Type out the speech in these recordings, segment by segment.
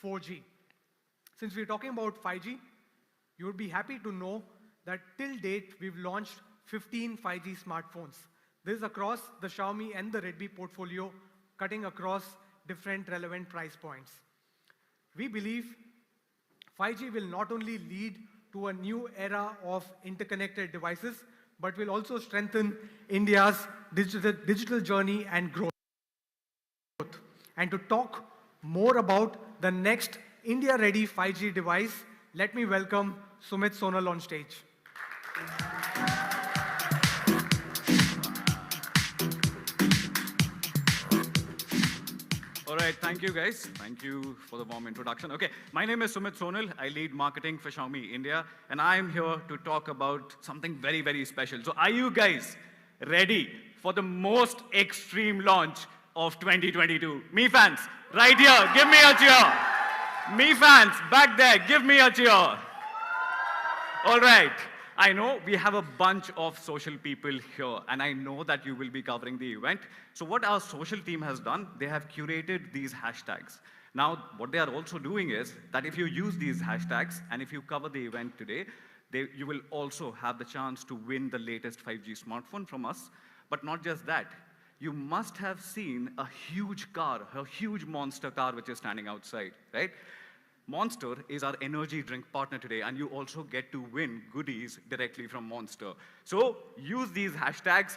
4G. Since we're talking about 5G, you would be happy to know that till date, we've launched 15 5G smartphones. This is across the Xiaomi and the Redmi portfolio, cutting across different relevant price points. We believe 5G will not only lead to a new era of interconnected devices, but will also strengthen India's digital journey and growth. And to talk more about the next India-ready 5G device, let me welcome Sumit Sonal on stage. All right, thank you guys. Thank you for the warm introduction. Okay, my name is Sumit Sonal. I lead marketing for Xiaomi India, and I am here to talk about something very, very special. So are you guys ready for the most extreme launch of 2022? Mi fans, right here, give me a cheer. Mi fans, back there, give me a cheer. All right. I know we have a bunch of social people here, and I know that you will be covering the event. So what our social team has done, they have curated these hashtags. Now, what they are also doing is that if you use these hashtags, and if you cover the event today, you will also have the chance to win the latest 5G smartphone from us. But not just that. You must have seen a huge car, a huge monster car which is standing outside, right? Monster is our energy drink partner today, and you also get to win goodies directly from Monster. So use these hashtags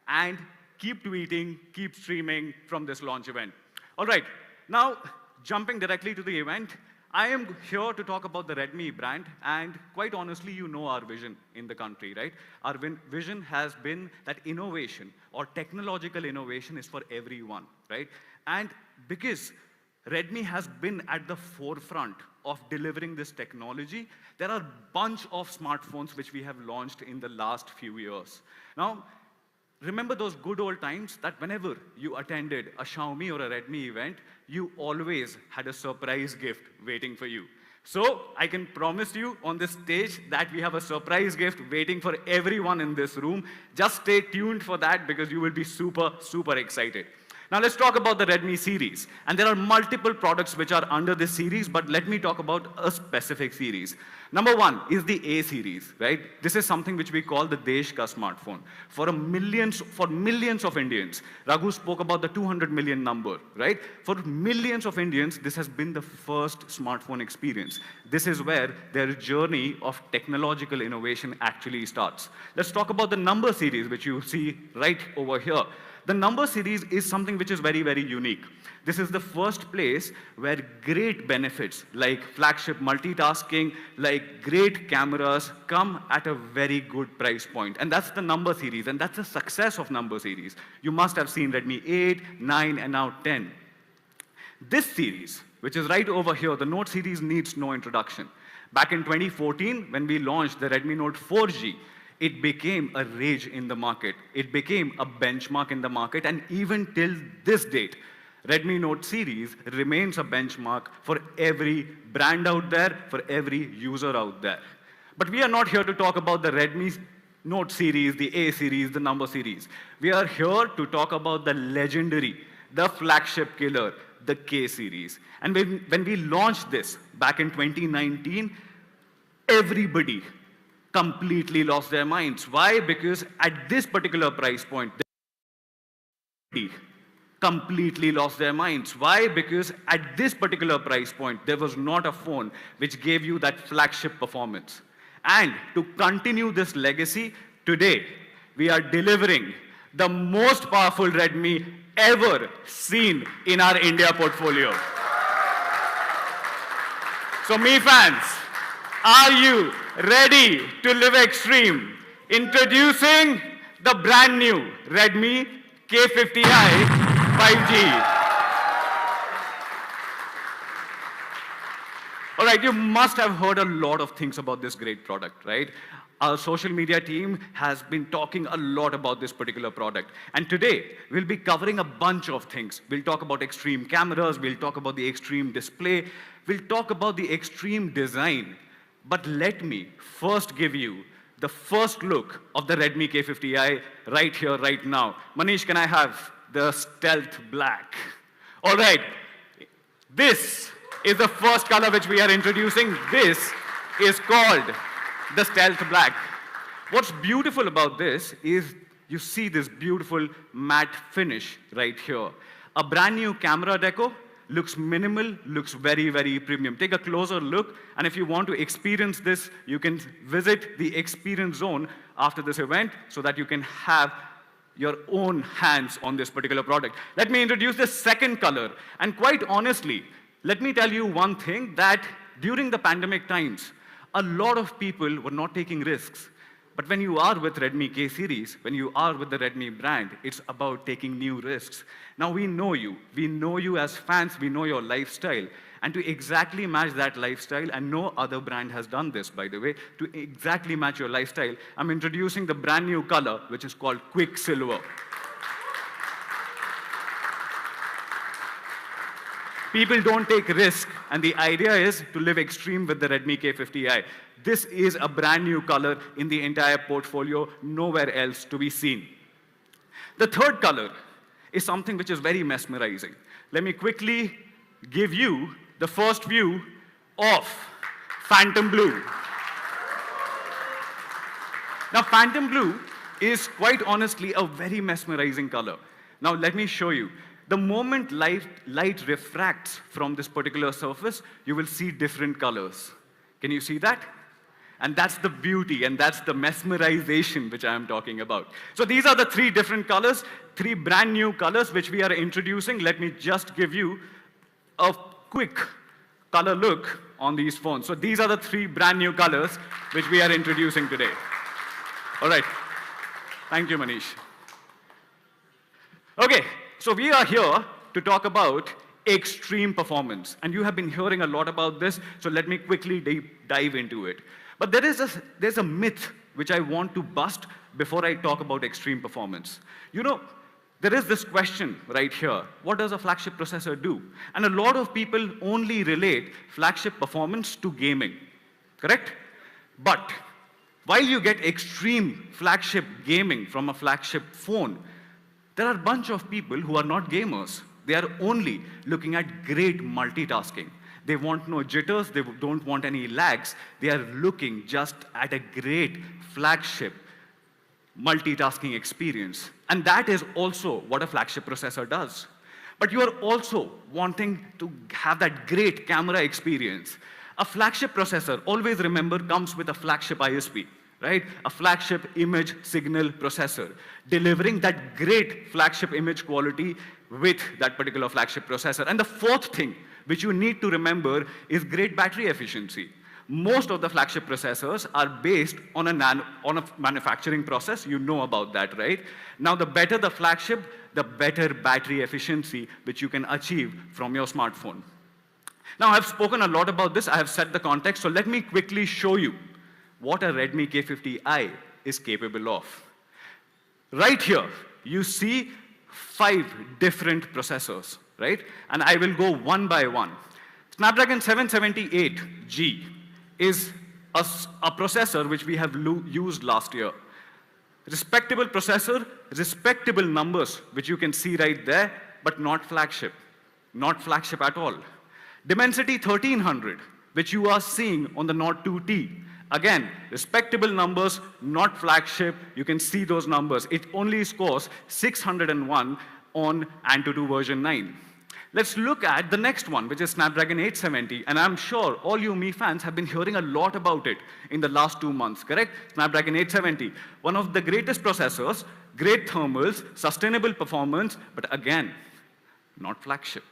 and keep tweeting, keep streaming from this launch event. All right, now jumping directly to the event, I am here to talk about the Redmi brand, and quite honestly, you know our vision in the country, right? Our vision has been that innovation or technological innovation is for everyone, right? And because Redmi has been at the forefront of delivering this technology, there are a bunch of smartphones which we have launched in the last few years. Now, remember those good old times that whenever you attended a Xiaomi or a Redmi event, you always had a surprise gift waiting for you. So I can promise you on this stage that we have a surprise gift waiting for everyone in this room. Just stay tuned for that because you will be super, super excited. Now let's talk about the Redmi series. And there are multiple products which are under this series, but let me talk about a specific series. Number one is the A series, right? This is something which we call the Desh Ka smartphone. For millions of Indians, Raghu spoke about the 200 million number, right? For millions of Indians, this has been the first smartphone experience. This is where their journey of technological innovation actually starts. Let's talk about the number series, which you see right over here. The number series is something which is very, very unique. This is the first place where great benefits like flagship multitasking, like great cameras come at a very good price point. And that's the number series, and that's the success of number series. You must have seen Redmi 8, 9, and now 10. This series, which is right over here, the Note series needs no introduction. Back in 2014, when we launched the Redmi Note 4G, it became a rage in the market. It became a benchmark in the market, and even till this date, Redmi Note series remains a benchmark for every brand out there, for every user out there. But we are not here to talk about the Redmi Note series, the A series, the number series. We are here to talk about the legendary, the flagship killer, the K series. And when we launched this back in 2019, everybody completely lost their minds. Why? Because at this particular price point, they completely lost their minds. Why? Because at this particular price point, there was not a phone which gave you that flagship performance. And to continue this legacy, today, we are delivering the most powerful Redmi ever seen in our India portfolio. So, Mi fans, are you ready to live extreme? Introducing the brand new Redmi K50i 5G. All right, you must have heard a lot of things about this great product, right? Our social media team has been talking a lot about this particular product. And today, we'll be covering a bunch of things. We'll talk about extreme cameras, we'll talk about the extreme display, we'll talk about the extreme design. But let me first give you the first look of the Redmi K50i right here, right now. Manish, can I have the stealth black? All right, this is the first color which we are introducing. This is called the Stealth Black. What's beautiful about this is you see this beautiful matte finish right here. A brand new camera deco, looks minimal, looks very, very premium. Take a closer look, and if you want to experience this, you can visit the experience zone after this event so that you can have your own hands on this particular product. Let me introduce the second color. And quite honestly, let me tell you one thing, that during the pandemic times, a lot of people were not taking risks. But when you are with Redmi K series, when you are with the Redmi brand, it's about taking new risks. Now we know you as fans, we know your lifestyle. And to exactly match that lifestyle, and no other brand has done this, by the way, to exactly match your lifestyle, I'm introducing the brand new color, which is called Quicksilver. People don't take risk, and the idea is to live extreme with the Redmi K50i. This is a brand new color in the entire portfolio, nowhere else to be seen. The third color is something which is very mesmerizing. Let me quickly give you the first view of Phantom Blue. Now, Phantom Blue is quite honestly a very mesmerizing color. Now, let me show you. The moment light refracts from this particular surface, you will see different colors. Can you see that? And that's the beauty, and that's the mesmerization which I am talking about. So these are the three different colors, three brand new colors which we are introducing. Let me just give you a quick color look on these phones. So these are the three brand new colors which we are introducing today. All right. Thank you, Manish. Okay, so we are here to talk about extreme performance. And you have been hearing a lot about this, so let me quickly dive into it. But there's a myth which I want to bust before I talk about extreme performance. You know, there is this question right here. What does a flagship processor do? And a lot of people only relate flagship performance to gaming, correct? But while you get extreme flagship gaming from a flagship phone, there are a bunch of people who are not gamers. They are only looking at great multitasking. They want no jitters, they don't want any lags. They are looking just at a great flagship multitasking experience. And that is also what a flagship processor does. But you are also wanting to have that great camera experience. A flagship processor, always remember, comes with a flagship ISP, right? A flagship image signal processor, delivering that great flagship image quality with that particular flagship processor. And the fourth thing which you need to remember is great battery efficiency. Most of the flagship processors are based on a manufacturing process. You know about that, right? Now, the better the flagship, the better battery efficiency which you can achieve from your smartphone. Now, I've spoken a lot about this. I have set the context. So let me quickly show you what a Redmi K50i is capable of. Right here, you see 5 different processors, right? And I will go one by one. Snapdragon 778G is a processor which we have used last year. Respectable processor, respectable numbers, which you can see right there, but not flagship at all. Dimensity 1300, which you are seeing on the Note 2T. Again, respectable numbers, not flagship. You can see those numbers. It only scores 601 on Antutu version 9. Let's look at the next one, which is Snapdragon 870. And I'm sure all you Mi fans have been hearing a lot about it in the last 2 months, correct? Snapdragon 870, one of the greatest processors, great thermals, sustainable performance, but again, not flagship.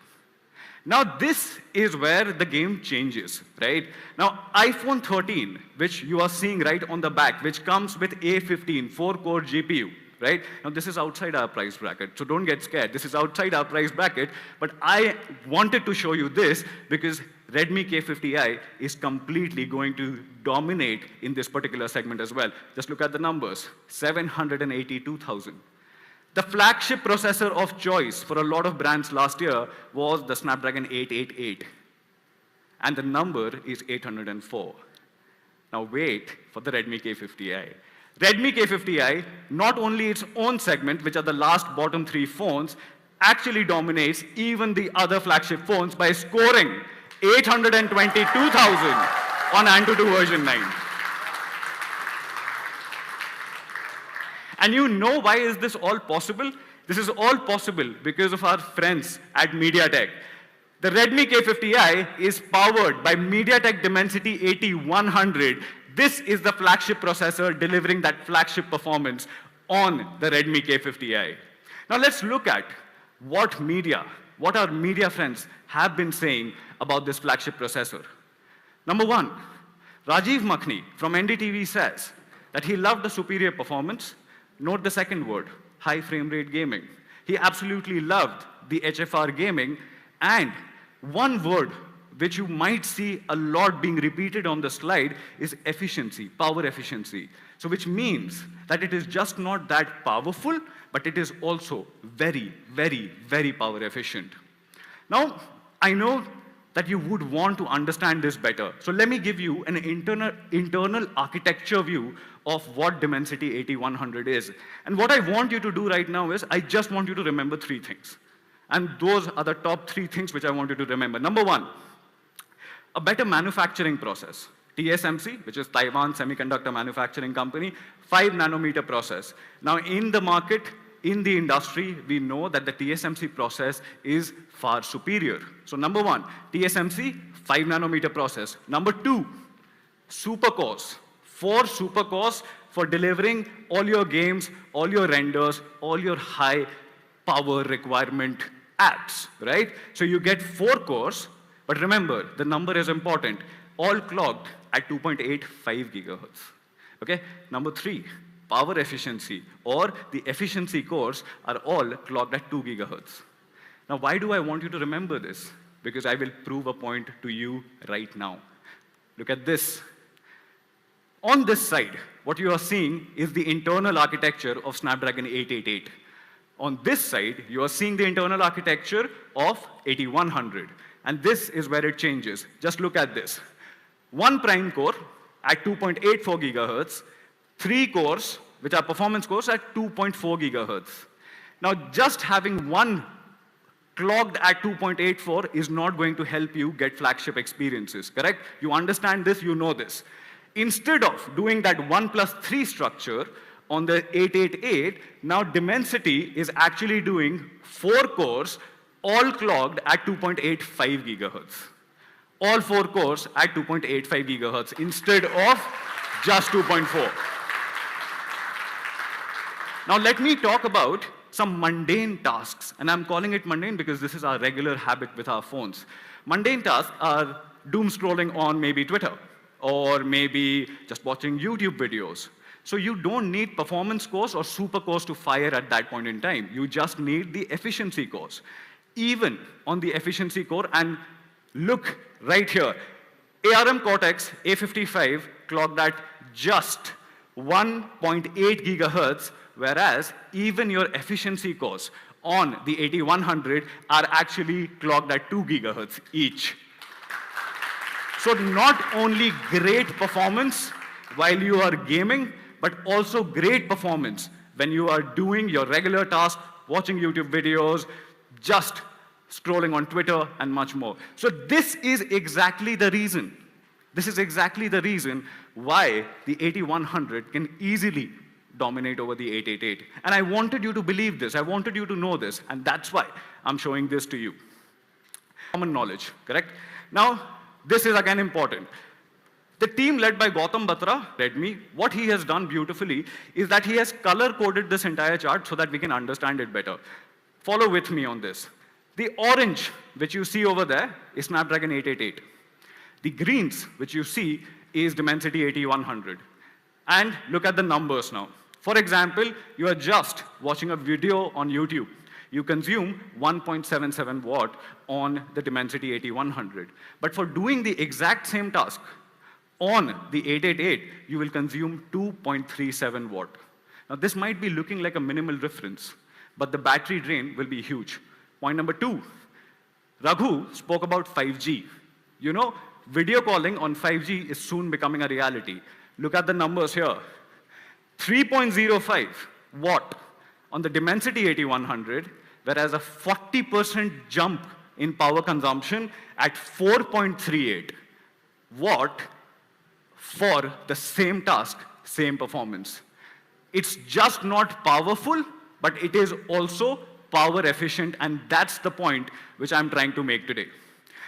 Now, this is where the game changes, right? Now, iPhone 13, which you are seeing right on the back, which comes with A15 4-core GPU, right? Now, this is outside our price bracket, so don't get scared. This is outside our price bracket, but I wanted to show you this because Redmi K50i is completely going to dominate in this particular segment as well. Just look at the numbers, 782,000. The flagship processor of choice for a lot of brands last year was the Snapdragon 888. And the number is 804. Now wait for the Redmi K50i. Redmi K50i, not only its own segment, which are the last bottom 3 phones, actually dominates even the other flagship phones by scoring 822,000 on Antutu version 9. And you know why is this all possible? This is all possible because of our friends at MediaTek. The Redmi K50i is powered by MediaTek Dimensity 8100. This is the flagship processor delivering that flagship performance on the Redmi K50i. Now let's look at what our media friends have been saying about this flagship processor. Number one, Rajiv Makhni from NDTV says that he loved the superior performance. Note the second word, high frame rate gaming. He absolutely loved the HFR gaming, and one word which you might see a lot being repeated on the slide is efficiency, power efficiency. So which means that it is just not that powerful, but it is also very, very, very power efficient. Now, I know that you would want to understand this better. So let me give you an internal architecture view of what Dimensity 8100 is. And what I want you to do right now is, I just want you to remember three things. And those are the top three things which I want you to remember. Number one, a better manufacturing process. TSMC, which is Taiwan Semiconductor Manufacturing Company, 5 nanometer process. Now in the market, in the industry, we know that the TSMC process is far superior. So number one, TSMC, 5 nanometer process. Number two, supercores. 4 supercores for delivering all your games, all your renders, all your high power requirement apps, right? So you get 4 cores, but remember, the number is important. All clocked at 2.85 gigahertz. Okay? Number 3, power efficiency, or the efficiency cores are all clocked at 2 gigahertz. Now, why do I want you to remember this? Because I will prove a point to you right now. Look at this. On this side, what you are seeing is the internal architecture of Snapdragon 888. On this side, you are seeing the internal architecture of 8100. And this is where it changes. Just look at this. 1 prime core at 2.84 gigahertz, 3 cores, which are performance cores, at 2.4 gigahertz. Now, just having one clocked at 2.84 is not going to help you get flagship experiences, correct? You understand this, you know this. Instead of doing that 1+3 structure on the 888, now Dimensity is actually doing 4 cores, all clocked at 2.85 gigahertz. All 4 cores at 2.85 gigahertz instead of just 2.4. Now let me talk about some mundane tasks, and I'm calling it mundane because this is our regular habit with our phones. Mundane tasks are doom scrolling on maybe Twitter, or maybe just watching YouTube videos. So you don't need performance cores or super cores to fire at that point in time. You just need the efficiency cores. Even on the efficiency core, and look right here, ARM Cortex A55 clocked at just 1.8 gigahertz, whereas even your efficiency cores on the 8100 are actually clocked at 2 gigahertz each. So not only great performance while you are gaming, but also great performance when you are doing your regular tasks, watching YouTube videos, just scrolling on Twitter, and much more. So this is exactly the reason. This is exactly the reason why the 8100 can easily dominate over the 888. And I wanted you to believe this. I wanted you to know this. And that's why I'm showing this to you. Common knowledge, correct? Now, this is again important. The team led by Gautam Batra, Redmi, what he has done beautifully is that he has color-coded this entire chart so that we can understand it better. Follow with me on this. The orange, which you see over there, is Snapdragon 888. The greens, which you see, is Dimensity 8100. And look at the numbers now. For example, you are just watching a video on YouTube. You consume 1.77 watt on the Dimensity 8100. But for doing the exact same task on the 888, you will consume 2.37 watt. Now, this might be looking like a minimal difference, but the battery drain will be huge. Point number 2, Raghu spoke about 5G. You know, video calling on 5G is soon becoming a reality. Look at the numbers here. 3.05 watt on the Dimensity 8100, whereas a 40% jump in power consumption at 4.38 watt for the same task, same performance. It's just not powerful, but it is also power efficient, and that's the point which I'm trying to make today.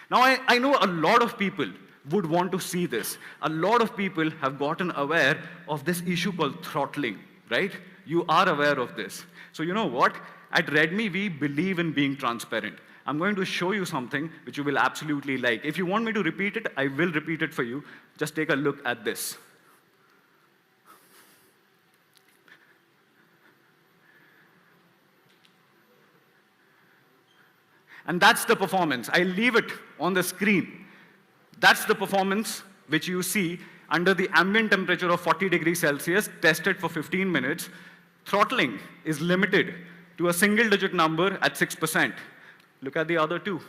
Now, I know a lot of people would want to see this. A lot of people have gotten aware of this issue called throttling, right? You are aware of this. So you know what? At Redmi, we believe in being transparent. I'm going to show you something which you will absolutely like. If you want me to repeat it, I will repeat it for you. Just take a look at this. And that's the performance. I'll leave it on the screen. That's the performance which you see under the ambient temperature of 40 degrees Celsius, tested for 15 minutes. Throttling is limited to a single-digit number at 6%. Look at the other two.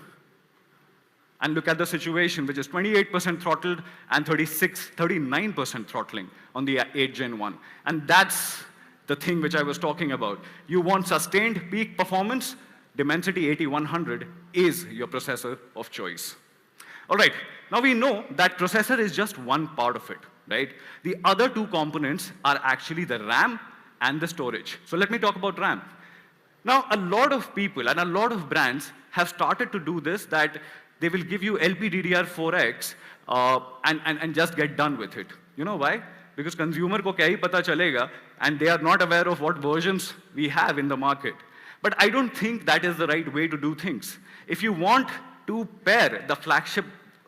And look at the situation, which is 28% throttled and 39% throttling on the 8 Gen 1. And that's the thing which I was talking about. You want sustained peak performance? Dimensity 8100 is your processor of choice. All right, now we know that processor is just one part of it, right? The other two components are actually the RAM and the storage. So let me talk about RAM. Now, a lot of people and a lot of brands have started to do this, that they will give you LPDDR4X and just get done with it. You know why? Because consumer ko kya hi pata chalega, and they are not aware of what versions we have in the market. But I don't think that is the right way to do things. If you want to pair the flagship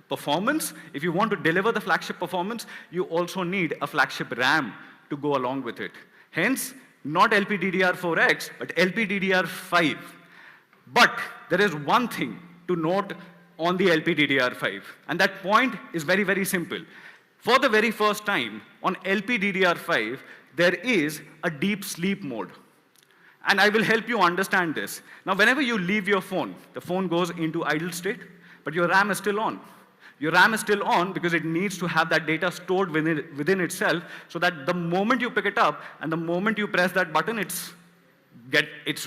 performance, if you want to deliver the flagship performance, you also need a flagship RAM to go along with it. Hence, not LPDDR4X, but LPDDR5. But there is one thing to note on the LPDDR5, and that point is very, very simple. For the very first time, on LPDDR5, there is a deep sleep mode. And I will help you understand this. Now, whenever you leave your phone, the phone goes into idle state, but your RAM is still on. Your RAM is still on because it needs to have that data stored within itself, so that the moment you pick it up and the moment you press that button, it's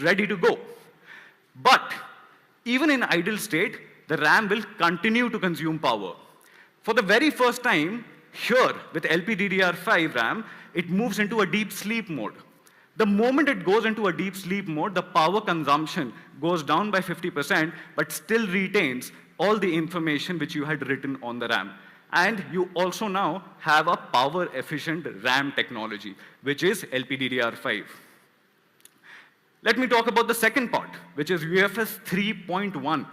ready to go. But even in idle state, the RAM will continue to consume power. For the very first time, here with LPDDR5 RAM, it moves into a deep sleep mode. The moment it goes into a deep sleep mode, the power consumption goes down by 50%, but still retains all the information which you had written on the RAM. And you also now have a power-efficient RAM technology, which is LPDDR5. Let me talk about the second part, which is UFS 3.1.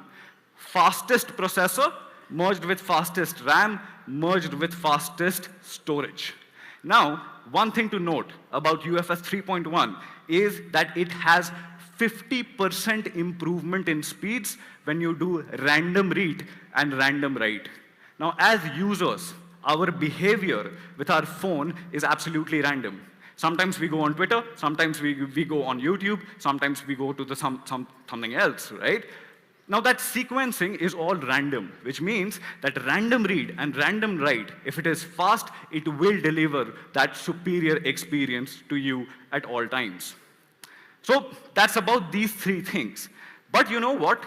Fastest processor merged with fastest RAM, merged with fastest storage. Now, one thing to note about UFS 3.1 is that it has 50% improvement in speeds when you do random read and random write. Now, as users, our behavior with our phone is absolutely random. Sometimes we go on Twitter, sometimes we go on YouTube, sometimes we go to something else, right? Now, that sequencing is all random, which means that random read and random write, if it is fast, it will deliver that superior experience to you at all times. So that's about these three things. But you know what?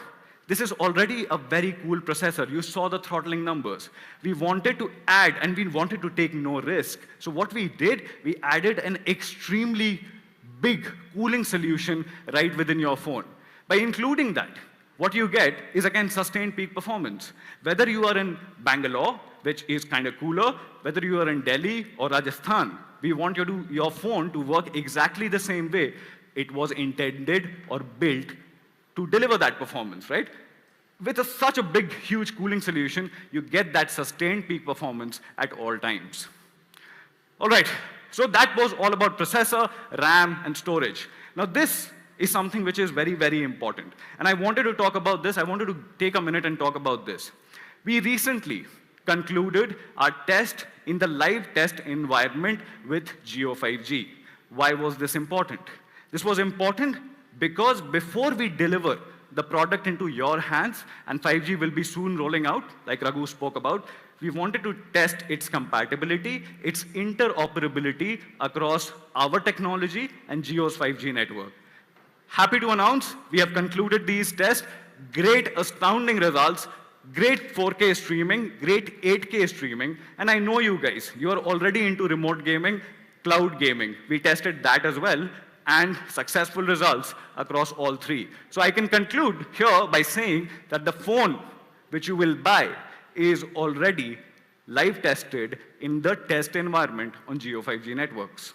This is already a very cool processor. You saw the throttling numbers. We wanted to add, and we wanted to take no risk. So what we did, we added an extremely big cooling solution right within your phone. By including that, what you get is, again, sustained peak performance. Whether you are in Bangalore, which is kind of cooler, whether you are in Delhi or Rajasthan, we want your phone to work exactly the same way it was intended or built to deliver that performance, right? With such a big, huge cooling solution, you get that sustained peak performance at all times. All right, so that was all about processor, RAM, and storage. Now, this is something which is very, very important. And I wanted to talk about this. I wanted to take a minute and talk about this. We recently concluded our test in the live test environment with Jio 5G. Why was this important? This was important because before we deliver the product into your hands, and 5G will be soon rolling out, like Raghu spoke about, we wanted to test its compatibility, its interoperability across our technology and Jio's 5G network. Happy to announce, we have concluded these tests. Great, astounding results. great 4K streaming, great 8K streaming, and I know you guys, you are already into remote gaming, cloud gaming. We tested that as well, and successful results across all three. So I can conclude here by saying that the phone which you will buy is already live tested in the test environment on Jio 5G networks.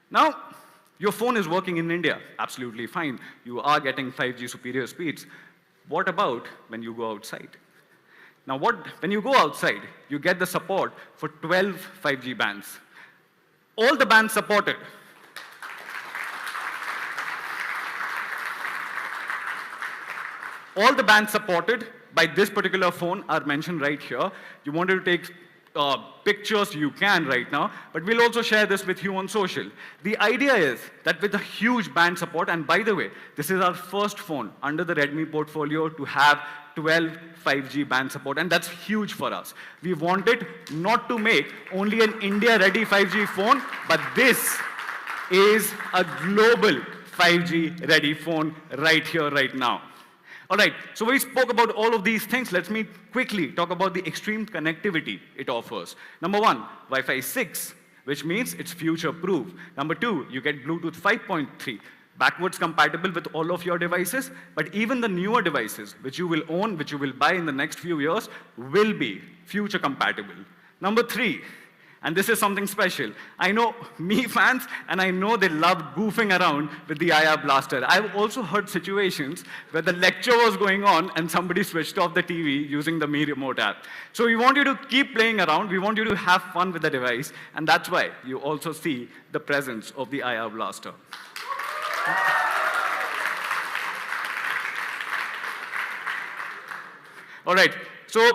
Now, your phone is working in India, absolutely fine. You are getting 5G superior speeds. What about when you go outside? Now, when you go outside, you get the support for 12 5G bands. All the bands supported. All the bands supported by this particular phone are mentioned right here. You wanted to take pictures, you can right now, but we'll also share this with you on social. The idea is that with a huge band support, and by the way, this is our first phone under the Redmi portfolio to have 12 5G band support, and that's huge for us. We wanted not to make only an India-ready 5G phone, but this is a global 5G-ready phone right here, right now. All right, so we spoke about all of these things. Let me quickly talk about the extreme connectivity it offers. Number one, Wi-Fi 6, which means it's future-proof. Number two, you get Bluetooth 5.3, backwards compatible with all of your devices, but even the newer devices, which you will own, which you will buy in the next few years, will be future compatible. Number three, and this is something special. I know me fans, and I know they love goofing around with the IR blaster. I've also heard situations where the lecture was going on and somebody switched off the TV using the Mi Remote app. So we want you to keep playing around. We want you to have fun with the device, and that's why you also see the presence of the IR blaster. All right, so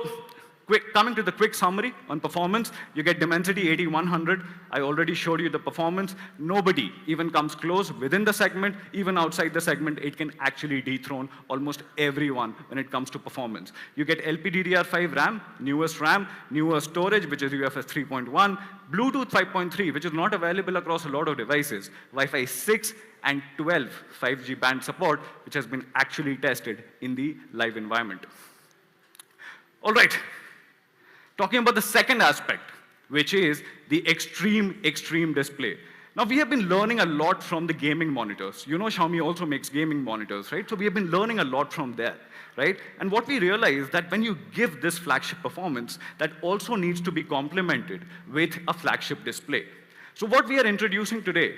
coming to the quick summary on performance, you get Dimensity 8100. I already showed you the performance. Nobody even comes close within the segment. Even outside the segment, it can actually dethrone almost everyone when it comes to performance. You get LPDDR5 RAM, newer storage, which is UFS 3.1, Bluetooth 5.3, which is not available across a lot of devices, Wi-Fi 6, and 12 5G band support, which has been actually tested in the live environment. All right. Talking about the second aspect, which is the extreme display. Now, we have been learning a lot from the gaming monitors. You know, Xiaomi also makes gaming monitors, right? So we have been learning a lot from there, right? And what we realize that when you give this flagship performance, that also needs to be complemented with a flagship display. So what we are introducing today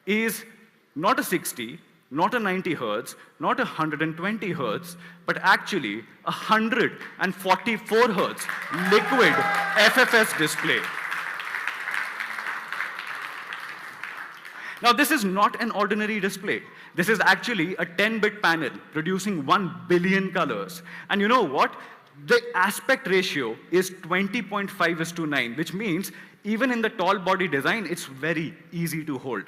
is not a 60, not a 90 hertz, not a 120 hertz, but actually a 144 hertz liquid FFS display. Now, this is not an ordinary display. This is actually a 10-bit panel producing 1 billion colors. And you know what? The aspect ratio is 20.5:9, which means even in the tall body design, it's very easy to hold.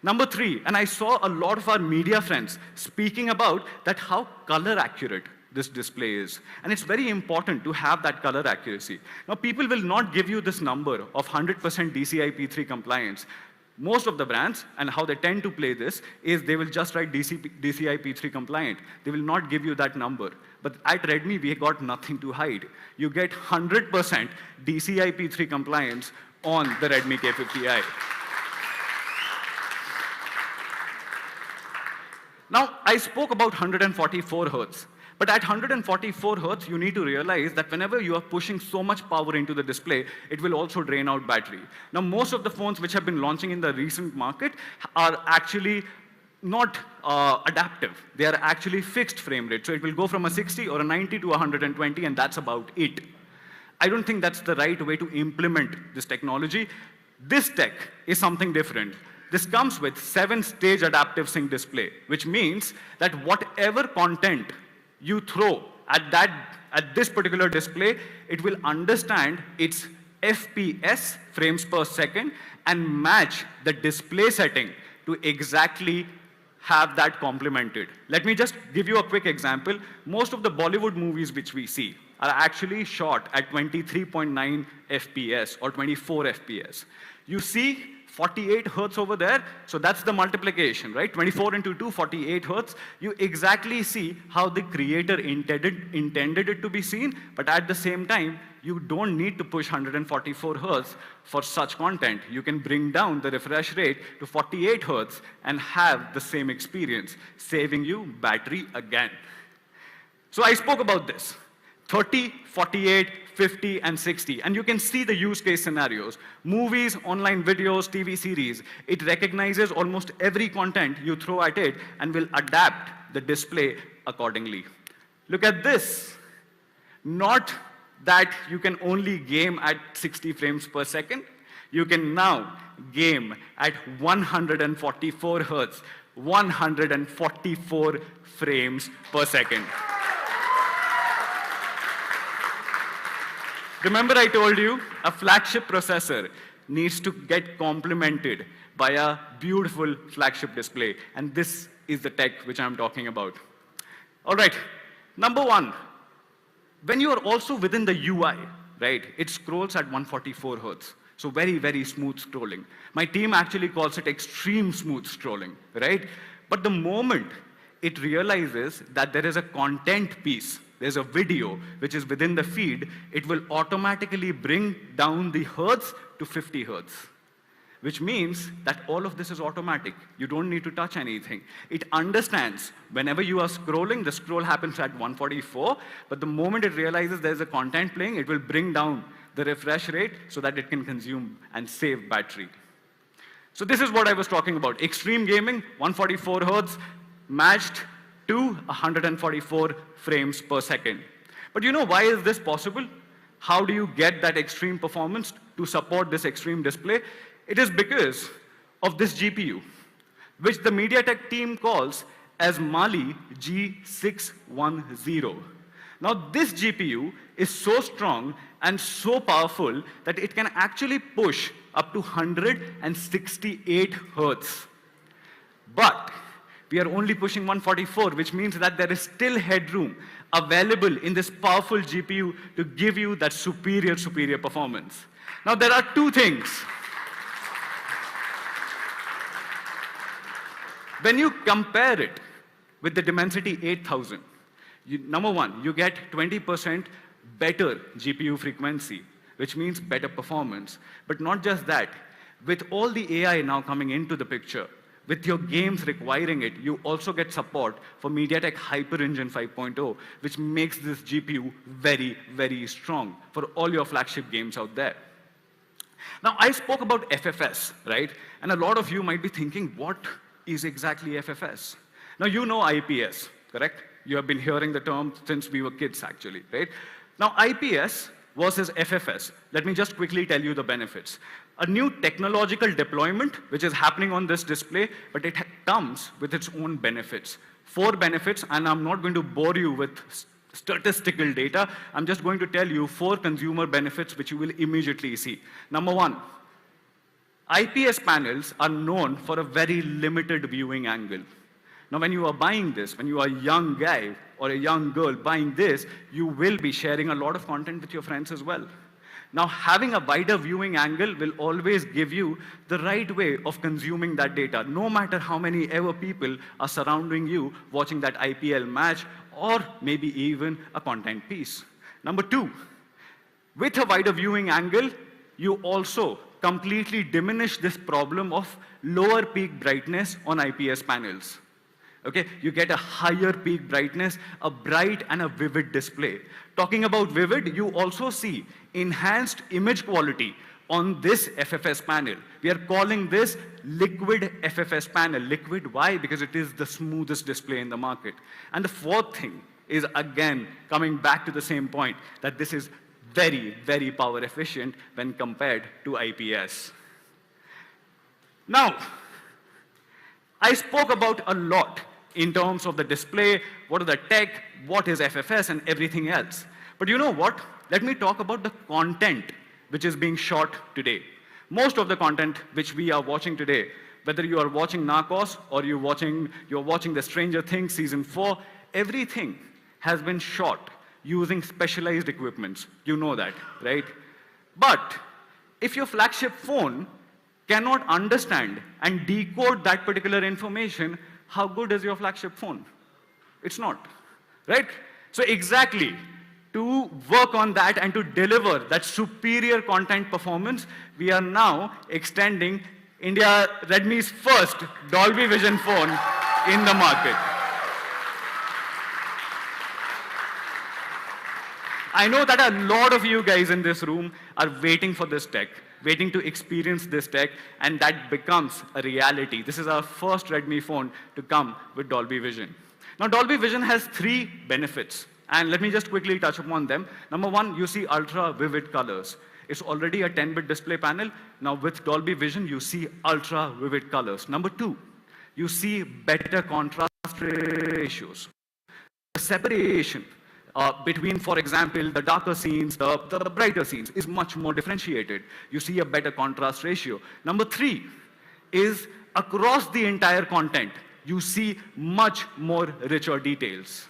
Number three, and I saw a lot of our media friends speaking about that how color accurate this display is. And it's very important to have that color accuracy. Now, people will not give you this number of 100% DCI-P3 compliance. Most of the brands, and how they tend to play this, is they will just write DCI-P3 compliant. They will not give you that number. But at Redmi, we got nothing to hide. You get 100% DCI-P3 compliance on the Redmi K50i. Now, I spoke about 144 hertz. But at 144 hertz, you need to realize that whenever you are pushing so much power into the display, it will also drain out battery. Now, most of the phones which have been launching in the recent market are actually not adaptive. They are actually fixed frame rate. So it will go from a 60 or a 90 to 120, and that's about it. I don't think that's the right way to implement this technology. This tech is something different. This comes with 7-stage adaptive sync display, which means that whatever content you throw at this particular display, it will understand its FPS, frames per second, and match the display setting to exactly have that complemented. Let me just give you a quick example. Most of the Bollywood movies which we see are actually shot at 23.9 FPS or 24 FPS. You see 48 hertz over there, so that's the multiplication, right? 24 into 2, 48 hertz. You exactly see how the creator intended it to be seen, but at the same time, you don't need to push 144 hertz for such content. You can bring down the refresh rate to 48 hertz and have the same experience, saving you battery again. So I spoke about this. 30, 48, 50, and 60. And you can see the use case scenarios. Movies, online videos, TV series. It recognizes almost every content you throw at it and will adapt the display accordingly. Look at this. Not that you can only game at 60 frames per second. You can now game at 144 hertz, 144 frames per second. Remember I told you, a flagship processor needs to get complemented by a beautiful flagship display. And this is the tech which I'm talking about. All right, number one, when you are also within the UI, right, it scrolls at 144 hertz. So very, very smooth scrolling. My team actually calls it extreme smooth scrolling, right? But the moment it realizes that there is a content piece, there's a video which is within the feed, it will automatically bring down the hertz to 50 hertz, which means that all of this is automatic. You don't need to touch anything. It understands whenever you are scrolling, the scroll happens at 144, but the moment it realizes there's a content playing, it will bring down the refresh rate so that it can consume and save battery. So this is what I was talking about. Extreme gaming, 144 hertz, matched to 144 frames per second. But you know why is this possible? How do you get that extreme performance to support this extreme display? It is because of this GPU, which the MediaTek team calls as Mali G610. Now this GPU is so strong and so powerful that it can actually push up to 168 hertz. But we are only pushing 144, which means that there is still headroom available in this powerful GPU to give you that superior performance. Now, there are two things. When you compare it with the Dimensity 8000, number one, you get 20% better GPU frequency, which means better performance. But not just that, with all the AI now coming into the picture, with your games requiring it, you also get support for MediaTek Hyper Engine 5.0, which makes this GPU very, very strong for all your flagship games out there. Now, I spoke about FFS, right? And a lot of you might be thinking, what is exactly FFS? Now, you know IPS, correct? You have been hearing the term since we were kids, actually, right? Now, IPS versus FFS. Let me just quickly tell you the benefits. A new technological deployment, which is happening on this display, but it comes with its own benefits. 4 benefits, and I'm not going to bore you with statistical data. I'm just going to tell you 4 consumer benefits which you will immediately see. Number 1, IPS panels are known for a very limited viewing angle. Now, when you are buying this, when you are a young guy or a young girl buying this, you will be sharing a lot of content with your friends as well. Now, having a wider viewing angle will always give you the right way of consuming that data, no matter how many ever people are surrounding you watching that IPL match or maybe even a content piece. Number 2, with a wider viewing angle, you also completely diminish this problem of lower peak brightness on IPS panels. Okay, you get a higher peak brightness, a bright and a vivid display. Talking about vivid, you also see enhanced image quality on this FFS panel. We are calling this liquid FFS panel. Liquid, why? Because it is the smoothest display in the market. And the 4th thing is, again, coming back to the same point, that this is very, very power efficient when compared to IPS. Now, I spoke about a lot in terms of the display, what is the tech, what is FFS, and everything else. But you know what? Let me talk about the content which is being shot today. Most of the content which we are watching today, whether you are watching Narcos or you're watching the Stranger Things Season 4, everything has been shot using specialized equipments. You know that, right? But if your flagship phone cannot understand and decode that particular information, how good is your flagship phone? It's not, right? So exactly, to work on that and to deliver that superior content performance, we are now extending Redmi's first Dolby Vision phone in the market. I know that a lot of you guys in this room are waiting for this tech, waiting to experience this tech, and that becomes a reality. This is our first Redmi phone to come with Dolby Vision. Now, Dolby Vision has 3 benefits, and let me just quickly touch upon them. Number 1, you see ultra vivid colors. It's already a 10-bit display panel. Now, with Dolby Vision, you see ultra vivid colors. Number 2, you see better contrast ratios. The separation between, for example, the darker scenes, the brighter scenes is much more differentiated. You see a better contrast ratio. Number 3 is across the entire content, you see much more richer details.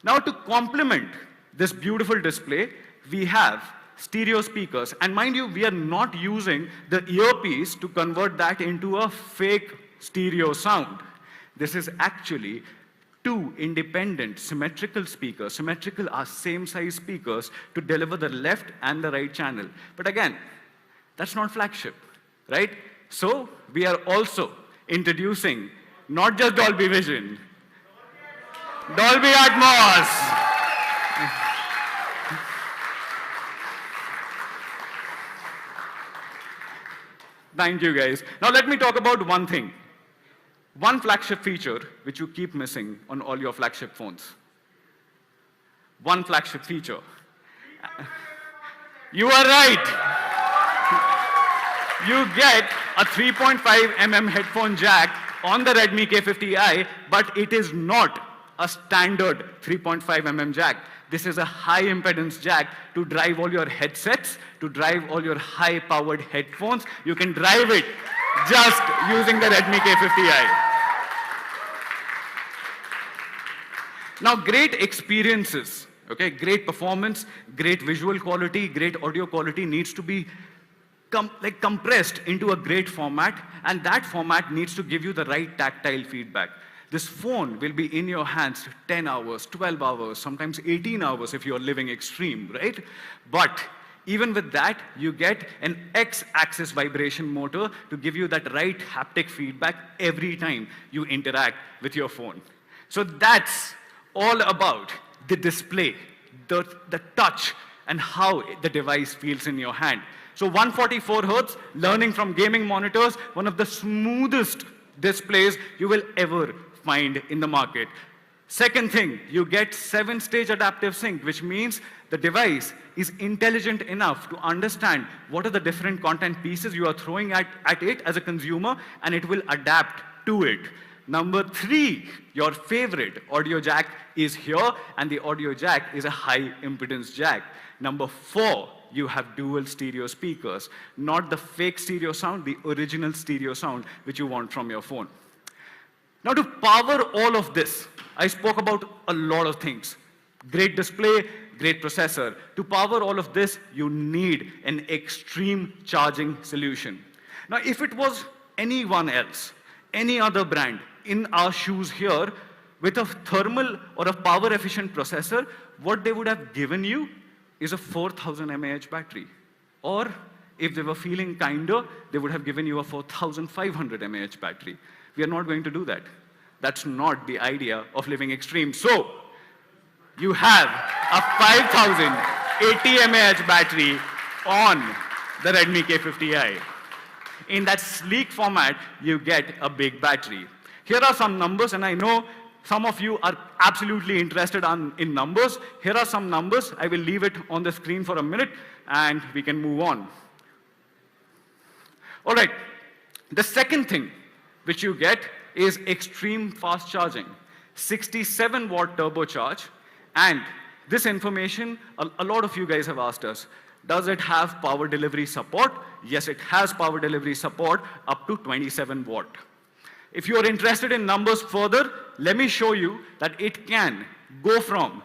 Now, to complement this beautiful display, we have stereo speakers. And mind you, we are not using the earpiece to convert that into a fake stereo sound. This is actually 2 independent symmetrical speakers. Symmetrical are same size speakers to deliver the left and the right channel. But again, that's not flagship, right? So we are also introducing not just Dolby Vision, Dolby Atmos. Thank you, guys. Now let me talk about one thing. One flagship feature which you keep missing on all your flagship phones. One flagship feature. You are right. You get a 3.5mm headphone jack on the Redmi K50i, but it is not a standard 3.5mm jack. This is a high impedance jack to drive all your headsets, to drive all your high powered headphones. You can drive it just using the Redmi K50i. Now, great experiences, okay, great performance, great visual quality, great audio quality needs to be compressed into a great format, and that format needs to give you the right tactile feedback. This phone will be in your hands 10 hours, 12 hours, sometimes 18 hours if you're living extreme, right? But even with that, you get an X-axis vibration motor to give you that right haptic feedback every time you interact with your phone. So that's all about the display, the touch, and how the device feels in your hand. So 144 Hz, learning from gaming monitors, one of the smoothest displays you will ever find in the market. Second thing, you get 7-stage adaptive sync, which means the device is intelligent enough to understand what are the different content pieces you are throwing at it as a consumer, and it will adapt to it. Number 3, your favorite audio jack is here, and the audio jack is a high impedance jack. Number 4, you have dual stereo speakers, not the fake stereo sound, the original stereo sound which you want from your phone. Now, to power all of this, I spoke about a lot of things. Great display, great processor. To power all of this, you need an extreme charging solution. Now, if it was anyone else, any other brand in our shoes here, with a thermal or a power efficient processor, what they would have given you is a 4000 mAh battery. Or if they were feeling kinder, they would have given you a 4500 mAh battery. We are not going to do that. That's not the idea of living extreme. So, you have a 5080 mAh battery on the Redmi K50i. In that sleek format, you get a big battery. Here are some numbers, and I know some of you are absolutely interested in numbers. Here are some numbers. I will leave it on the screen for a minute, and we can move on. All right. The second thing which you get is extreme fast charging. 67-watt turbocharge. And this information, a lot of you guys have asked us, does it have power delivery support? Yes, it has power delivery support up to 27 watt. If you are interested in numbers further, let me show you that it can go from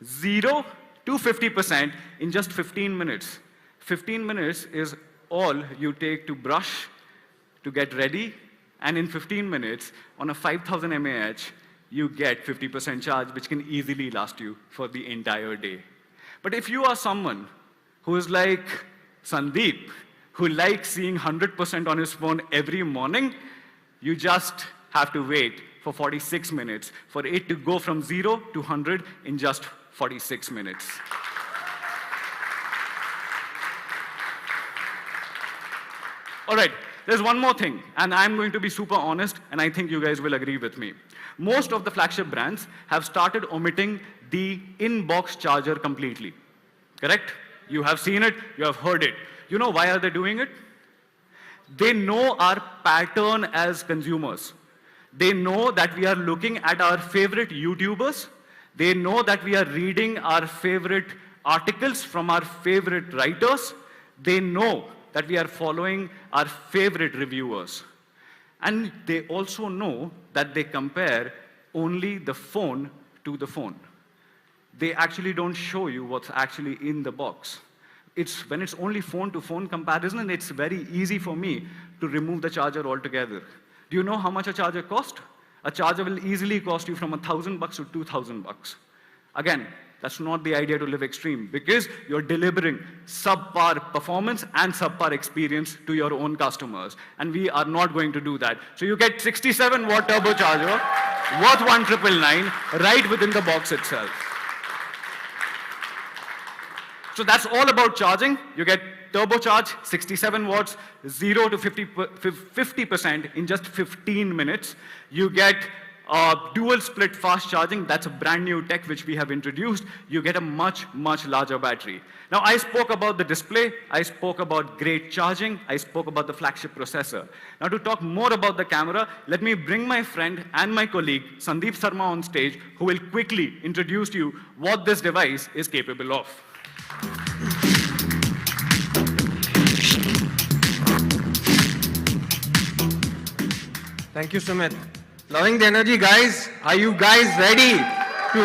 0 to 50% in just 15 minutes. 15 minutes is all you take to brush, to get ready, and in 15 minutes, on a 5000 mAh, you get 50% charge, which can easily last you for the entire day. But if you are someone who is like Sandeep, who likes seeing 100% on his phone every morning, you just have to wait for 46 minutes for it to go from 0 to 100 in just 46 minutes. All right, there's one more thing, and I'm going to be super honest, and I think you guys will agree with me. Most of the flagship brands have started omitting the in-box charger completely. Correct? You have seen it, you have heard it. You know why are they doing it? They know our pattern as consumers. They know that we are looking at our favorite YouTubers. They know that we are reading our favorite articles from our favorite writers. They know that we are following our favorite reviewers. And they also know that they compare only the phone to the phone. They actually don't show you what's actually in the box. When it's only phone-to-phone comparison, and it's very easy for me to remove the charger altogether. Do you know how much a charger costs? A charger will easily cost you from $1,000 to $2,000. Again, that's not the idea to live extreme, because you're delivering subpar performance and subpar experience to your own customers, and we are not going to do that. So you get 67-watt turbocharger worth 1,999 right within the box itself. So that's all about charging. You get turbocharge, 67 watts, 0 to 50% in just 15 minutes. You get dual split fast charging. That's a brand new tech which we have introduced. You get a much, much larger battery. Now, I spoke about the display. I spoke about great charging. I spoke about the flagship processor. Now, to talk more about the camera, let me bring my friend and my colleague, Sandeep Sharma, on stage, who will quickly introduce to you what this device is capable of. Thank you, Sumit. Loving the energy, guys. Are you guys ready to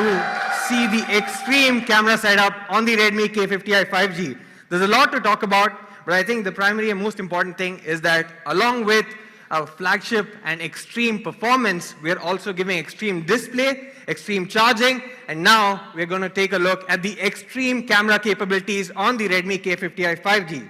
see the extreme camera setup on the Redmi K50i 5G? There's a lot to talk about, but I think the primary and most important thing is that along with our flagship and extreme performance, we are also giving extreme display, extreme charging, and now we're going to take a look at the extreme camera capabilities on the Redmi K50i 5G.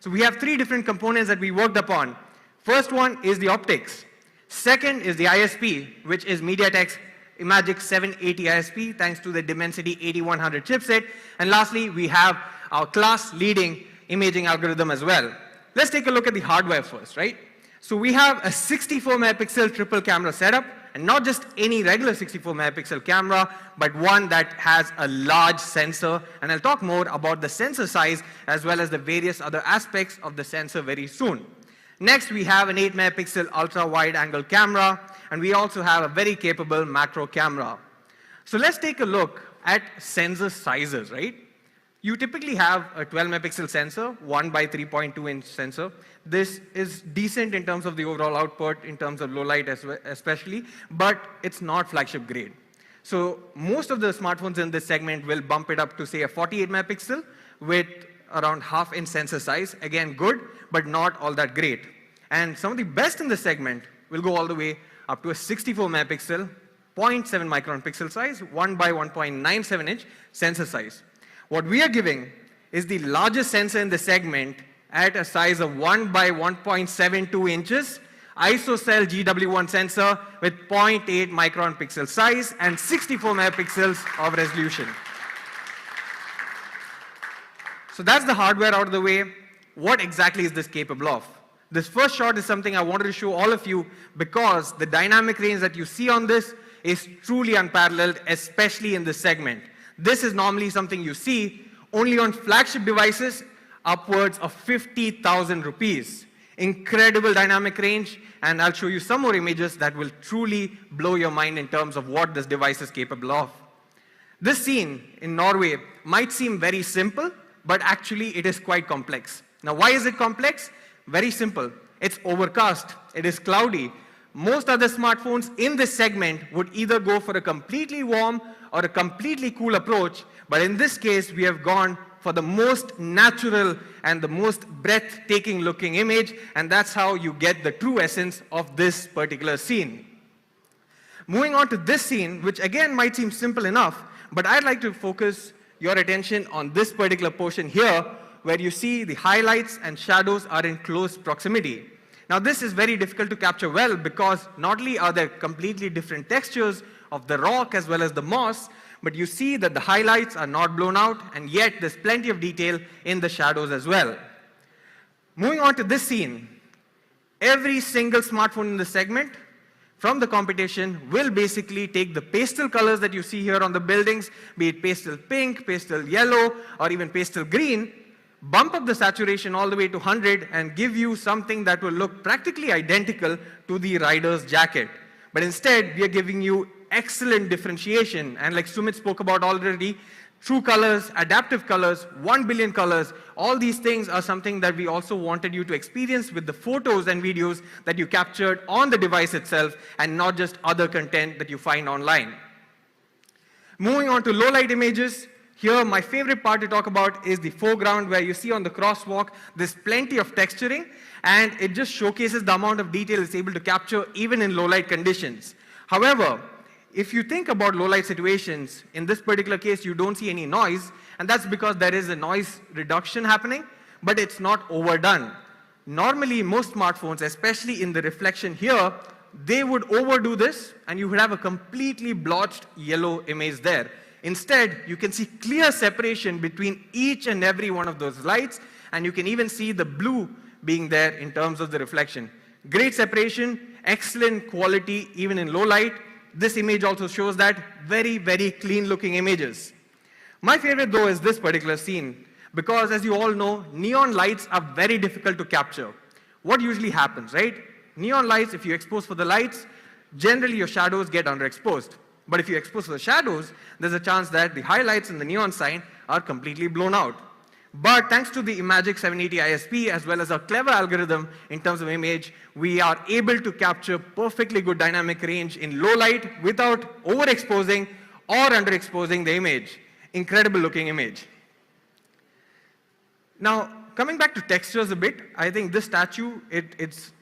So we have three different components that we worked upon. First one is the optics. Second is the ISP, which is MediaTek's Imagic 780 ISP, thanks to the Dimensity 8100 chipset. And lastly, we have our class-leading imaging algorithm as well. Let's take a look at the hardware first, right? So we have a 64-megapixel triple camera setup, and not just any regular 64-megapixel camera, but one that has a large sensor. And I'll talk more about the sensor size as well as the various other aspects of the sensor very soon. Next, we have an 8-megapixel ultra-wide-angle camera, and we also have a very capable macro camera. So let's take a look at sensor sizes, right? You typically have a 12-megapixel sensor, 1 by 3.2-inch sensor. This is decent in terms of the overall output, in terms of low light especially, but it's not flagship grade. So most of the smartphones in this segment will bump it up to, say, a 48-megapixel with around half-inch sensor size. Again, good, but not all that great. And some of the best in the segment will go all the way up to a 64-megapixel, 0.7 micron pixel size, 1 by 1.97-inch sensor size. What we are giving is the largest sensor in the segment at a size of 1 by 1.72 inches, ISOCELL GW1 sensor with 0.8 micron pixel size and 64 megapixels of resolution. So that's the hardware out of the way. What exactly is this capable of? This first shot is something I wanted to show all of you because the dynamic range that you see on this is truly unparalleled, especially in this segment. This is normally something you see only on flagship devices upwards of 50,000 rupees. Incredible dynamic range, and I'll show you some more images that will truly blow your mind in terms of what this device is capable of. This scene in Norway might seem very simple, but actually it is quite complex. Now, why is it complex? Very simple. It's overcast. It is cloudy. Most other smartphones in this segment would either go for a completely warm or a completely cool approach, but in this case, we have gone for the most natural and the most breathtaking looking image, and that's how you get the true essence of this particular scene. Moving on to this scene, which again might seem simple enough, but I'd like to focus your attention on this particular portion here, where you see the highlights and shadows are in close proximity. Now this is very difficult to capture well because not only are there completely different textures of the rock as well as the moss, but you see that the highlights are not blown out, and yet there's plenty of detail in the shadows as well. Moving on to this scene, every single smartphone in the segment from the competition will basically take the pastel colors that you see here on the buildings, be it pastel pink, pastel yellow, or even pastel green, bump up the saturation all the way to 100 and give you something that will look practically identical to the rider's jacket. But instead, we are giving you excellent differentiation, and like Sumit spoke about already, true colors, adaptive colors, 1 billion colors, all these things are something that we also wanted you to experience with the photos and videos that you captured on the device itself and not just other content that you find online. Moving on to low light images, here my favorite part to talk about is the foreground, where you see on the crosswalk there's plenty of texturing, and it just showcases the amount of detail it's able to capture even in low light conditions. However, if you think about low light situations, in this particular case you don't see any noise, and that's because there is a noise reduction happening, but it's not overdone. Normally most smartphones, especially in the reflection here, they would overdo this and you would have a completely blotched yellow image there. Instead, you can see clear separation between each and every one of those lights, and you can even see the blue being there in terms of the reflection. Great separation, excellent quality even in low light. This image also shows that very, very clean looking images. My favorite though is this particular scene, because as you all know, neon lights are very difficult to capture. What usually happens, right? Neon lights, if you expose for the lights, generally your shadows get underexposed. But if you expose for the shadows, there's a chance that the highlights and the neon sign are completely blown out. But thanks to the Imagic 780 ISP as well as a clever algorithm in terms of image, we are able to capture perfectly good dynamic range in low light without overexposing or underexposing the image. Incredible looking image. Now, coming back to textures a bit, I think this statue, it's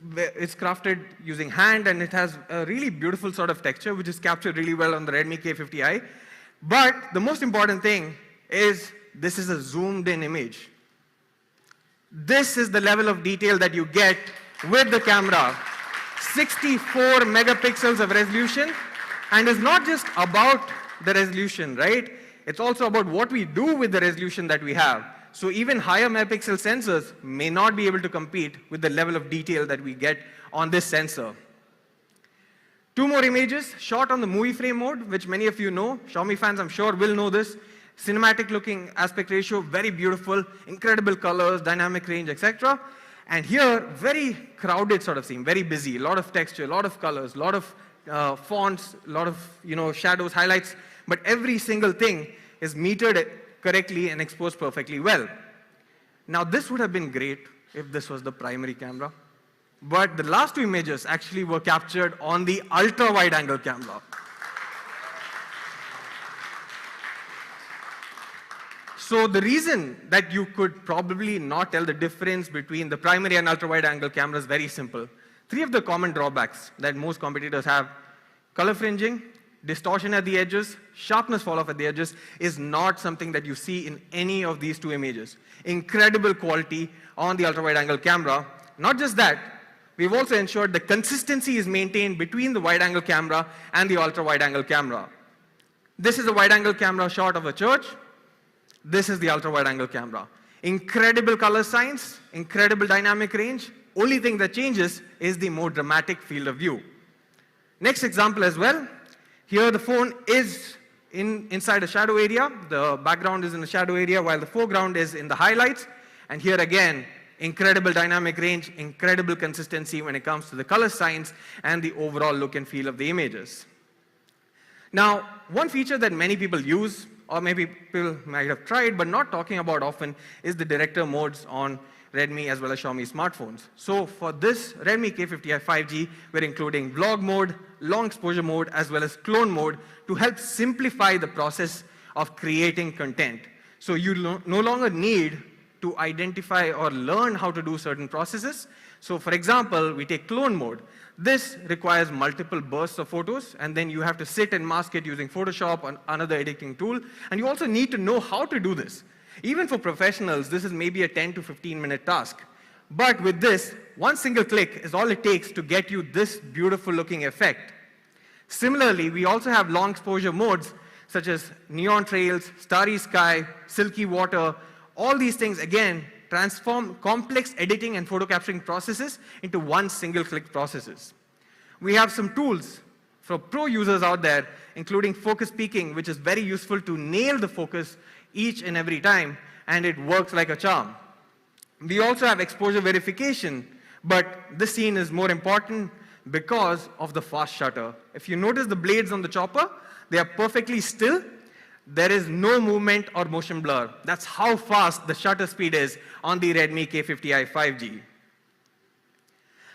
crafted using hand, and it has a really beautiful sort of texture which is captured really well on the Redmi K50i. But the most important thing is this is a zoomed in image. This is the level of detail that you get with the camera. 64 megapixels of resolution, and it's not just about the resolution, right? It's also about what we do with the resolution that we have. So even higher megapixel sensors may not be able to compete with the level of detail that we get on this sensor. Two more images shot on the movie frame mode, which many of you know. Xiaomi fans, I'm sure, will know this. Cinematic looking aspect ratio, very beautiful, incredible colors, dynamic range, etc. And here, very crowded sort of scene, very busy, a lot of texture, a lot of colors, a lot of fonts, a lot of shadows, highlights, but every single thing is metered correctly and exposed perfectly well. Now this would have been great if this was the primary camera, but the last two images actually were captured on the ultra wide angle camera. So the reason that you could probably not tell the difference between the primary and ultra wide angle camera is very simple. Three of the common drawbacks that most competitors have: color fringing, distortion at the edges, sharpness fall off at the edges, is not something that you see in any of these two images. Incredible quality on the ultra wide angle camera. Not just that, we've also ensured the consistency is maintained between the wide angle camera and the ultra wide angle camera. This is a wide angle camera shot of a church. This is the ultra wide angle camera. Incredible color science, incredible dynamic range. Only thing that changes is the more dramatic field of view. Next example as well. Here the phone is inside a shadow area. The background is in the shadow area while the foreground is in the highlights. And here again, incredible dynamic range, incredible consistency when it comes to the color science and the overall look and feel of the images. Now, one feature that many people use, or maybe people might have tried but not talking about often, is the director modes on Redmi as well as Xiaomi smartphones. So for this Redmi K50i 5G, we're including vlog mode, long exposure mode, as well as clone mode to help simplify the process of creating content. So you no longer need to identify or learn how to do certain processes. So for example, we take clone mode. This requires multiple bursts of photos, and then you have to sit and mask it using Photoshop or another editing tool. And you also need to know how to do this. Even for professionals, this is maybe a 10 to 15-minute task. But with this, one single click is all it takes to get you this beautiful looking effect. Similarly, we also have long exposure modes such as neon trails, starry sky, silky water. All these things, again, transform complex editing and photo capturing processes into one single click processes. We have some tools for pro users out there, including focus peaking, which is very useful to nail the focus each and every time, and it works like a charm. We also have exposure verification, but this scene is more important because of the fast shutter. If you notice the blades on the chopper, they are perfectly still. There is no movement or motion blur. That's how fast the shutter speed is on the Redmi K50i 5G.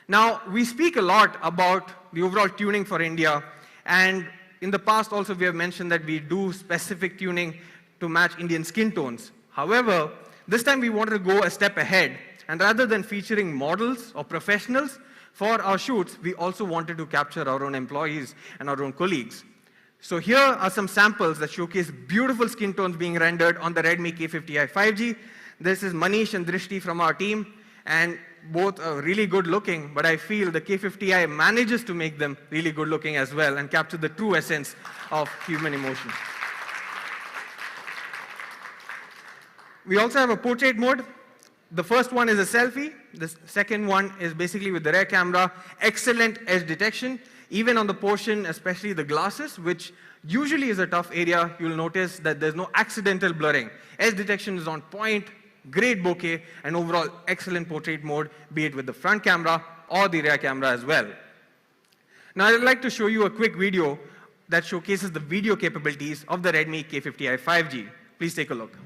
Now, we speak a lot about the overall tuning for India, and in the past also we have mentioned that we do specific tuning to match Indian skin tones. However, this time we wanted to go a step ahead, and rather than featuring models or professionals for our shoots, we also wanted to capture our own employees and our own colleagues. So here are some samples that showcase beautiful skin tones being rendered on the Redmi K50i 5G. This is Manish and Drishti from our team, and both are really good looking, but I feel the K50i manages to make them really good looking as well and capture the true essence of human emotion. We also have a portrait mode. The first one is a selfie. The second one is basically with the rear camera. Excellent edge detection. Even on the portion, especially the glasses, which usually is a tough area, you'll notice that there's no accidental blurring. Edge detection is on point, great bokeh, and overall excellent portrait mode, be it with the front camera or the rear camera as well. Now I'd like to show you a quick video that showcases the video capabilities of the Redmi K50i 5G. Please take a look.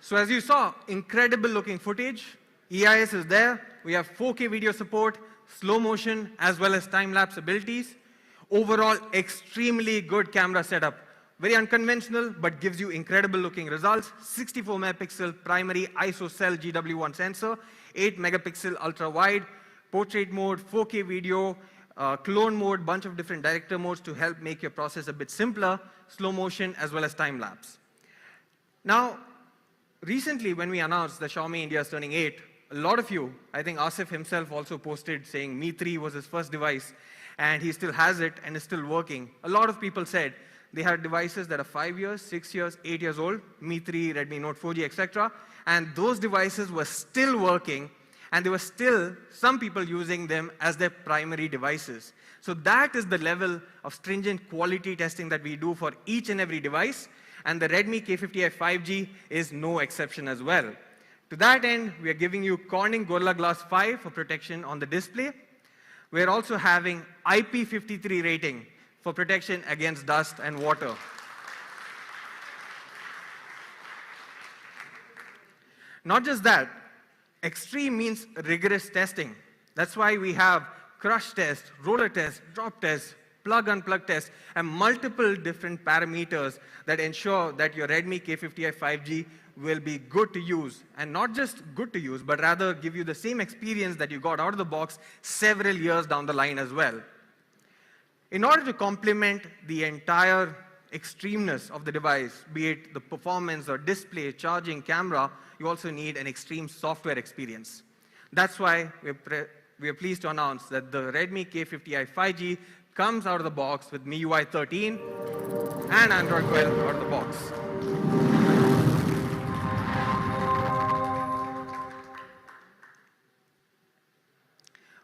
So as you saw, incredible looking footage. EIS is there. We have 4K video support, slow motion, as well as time-lapse abilities. Overall, extremely good camera setup. Very unconventional, but gives you incredible looking results. 64 megapixel primary ISO cell GW1 sensor, 8 megapixel ultra wide, portrait mode, 4K video, clone mode, bunch of different director modes to help make your process a bit simpler, slow motion, as well as time-lapse. Now, recently, when we announced that Xiaomi India is turning 8, a lot of you, I think Asif himself also posted saying Mi 3 was his first device, and he still has it and is still working. A lot of people said they had devices that are 5 years, 6 years, 8 years old, Mi 3, Redmi Note 4G, etc. And those devices were still working, and there were still some people using them as their primary devices. So that is the level of stringent quality testing that we do for each and every device. And the Redmi K50i 5G is no exception as well. To that end, we are giving you Corning Gorilla Glass 5 for protection on the display. We're also having IP53 rating for protection against dust and water. Not just that, extreme means rigorous testing. That's why we have crush test, roller test, drop test, plug-unplug test, and multiple different parameters that ensure that your Redmi K50i 5G will be good to use, and not just good to use, but rather give you the same experience that you got out of the box several years down the line as well. In order to complement the entire extremeness of the device, be it the performance or display, charging, camera, you also need an extreme software experience. That's why we are pleased to announce that the Redmi K50i 5G comes out of the box with MIUI 13 and Android 12 out of the box.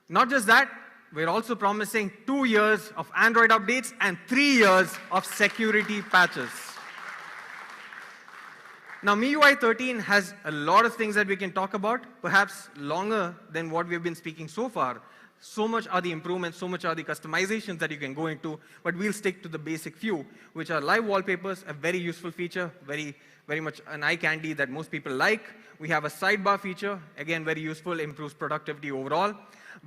Not just that, we're also promising 2 years of Android updates and 3 years of security patches. Now, MIUI 13 has a lot of things that we can talk about, perhaps longer than what we've been speaking so far. So much are the improvements, so much are the customizations that you can go into, but we'll stick to the basic few, which are live wallpapers, a very useful feature, very much an eye candy that most people like. We have a sidebar feature, again, very useful, improves productivity overall.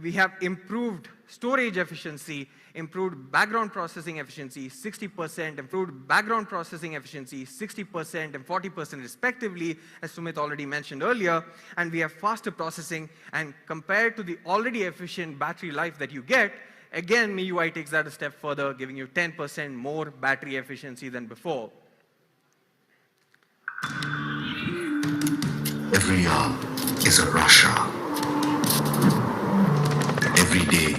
We have improved storage efficiency, improved background processing efficiency, 60%, improved background processing efficiency, 60% and 40% respectively, as Sumit already mentioned earlier. And we have faster processing, and compared to the already efficient battery life that you get, again, MIUI takes that a step further, giving you 10% more battery efficiency than before. Every hour is a rush hour. Every day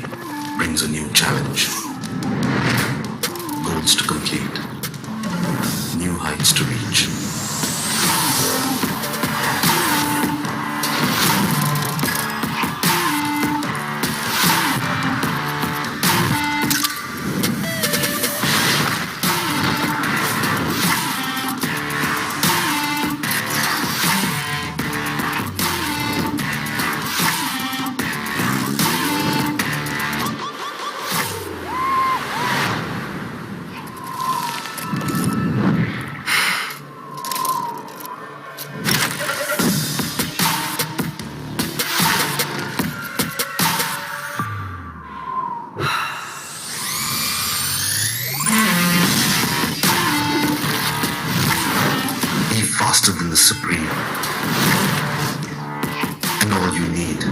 brings a new challenge. Goals to complete. New heights to reach. Faster than the Supreme. And all you need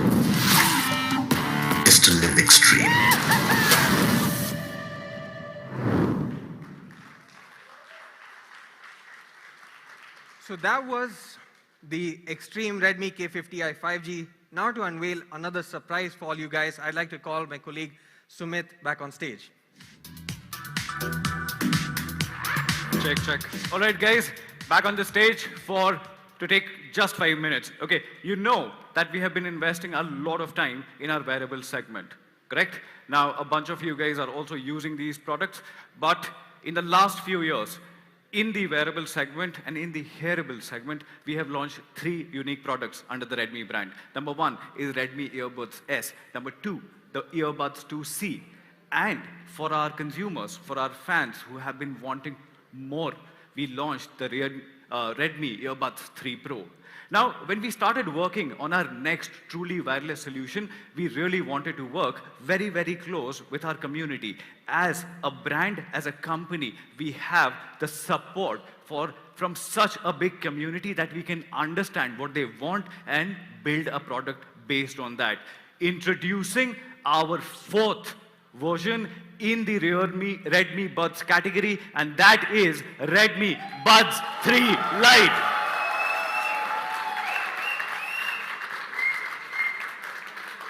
is to live extreme. So that was the Extreme Redmi K50i 5G. Now to unveil another surprise for all you guys, I'd like to call my colleague Sumit back on stage. Check. All right, guys, back on the stage to take just 5 minutes. Okay, you know that we have been investing a lot of time in our wearable segment, correct? Now, a bunch of you guys are also using these products, but in the last few years, in the wearable segment and in the hearable segment, we have launched 3 unique products under the Redmi brand. Number 1 is Redmi Earbuds S. Number 2, the Earbuds 2C. And for our consumers, for our fans who have been wanting more, we launched the Redmi Earbuds 3 Pro. Now, when we started working on our next truly wireless solution, we really wanted to work very, very close with our community. As a brand, as a company, we have the support from such a big community that we can understand what they want and build a product based on that. Introducing our 4th version in the Redmi Buds category, and that is Redmi Buds 3 Lite.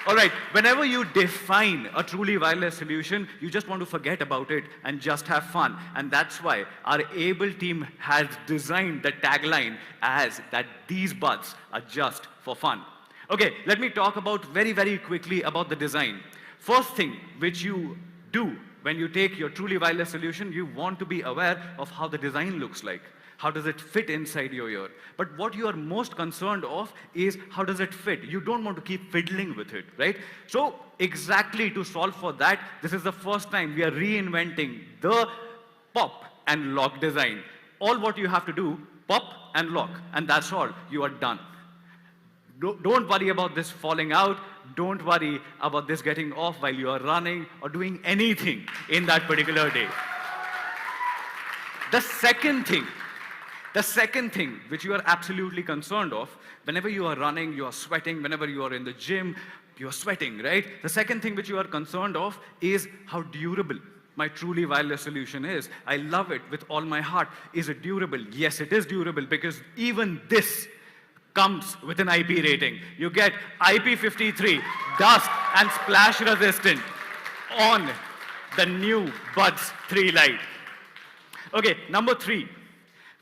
All right, whenever you define a truly wireless solution, you just want to forget about it and just have fun. And that's why our Able team has designed the tagline as that these buds are just for fun. Okay, let me talk about very, very quickly about the design. First thing which you do when you take your truly wireless solution, you want to be aware of how the design looks like. How does it fit inside your ear? But what you are most concerned of is how does it fit? You don't want to keep fiddling with it, right? So exactly to solve for that, this is the first time we are reinventing the pop and lock design. All what you have to do, pop and lock, and that's all, you are done. Don't worry about this falling out. Don't worry about this getting off while you are running or doing anything in that particular day. The second thing which you are absolutely concerned of, whenever you are running, you are sweating, whenever you are in the gym, you are sweating, right? The second thing which you are concerned of is how durable my truly wireless solution is. I love it with all my heart. Is it durable? Yes, it is durable, because even this comes with an IP rating. You get IP53, dust and splash resistant on the new Buds 3 Lite. Okay, number 3.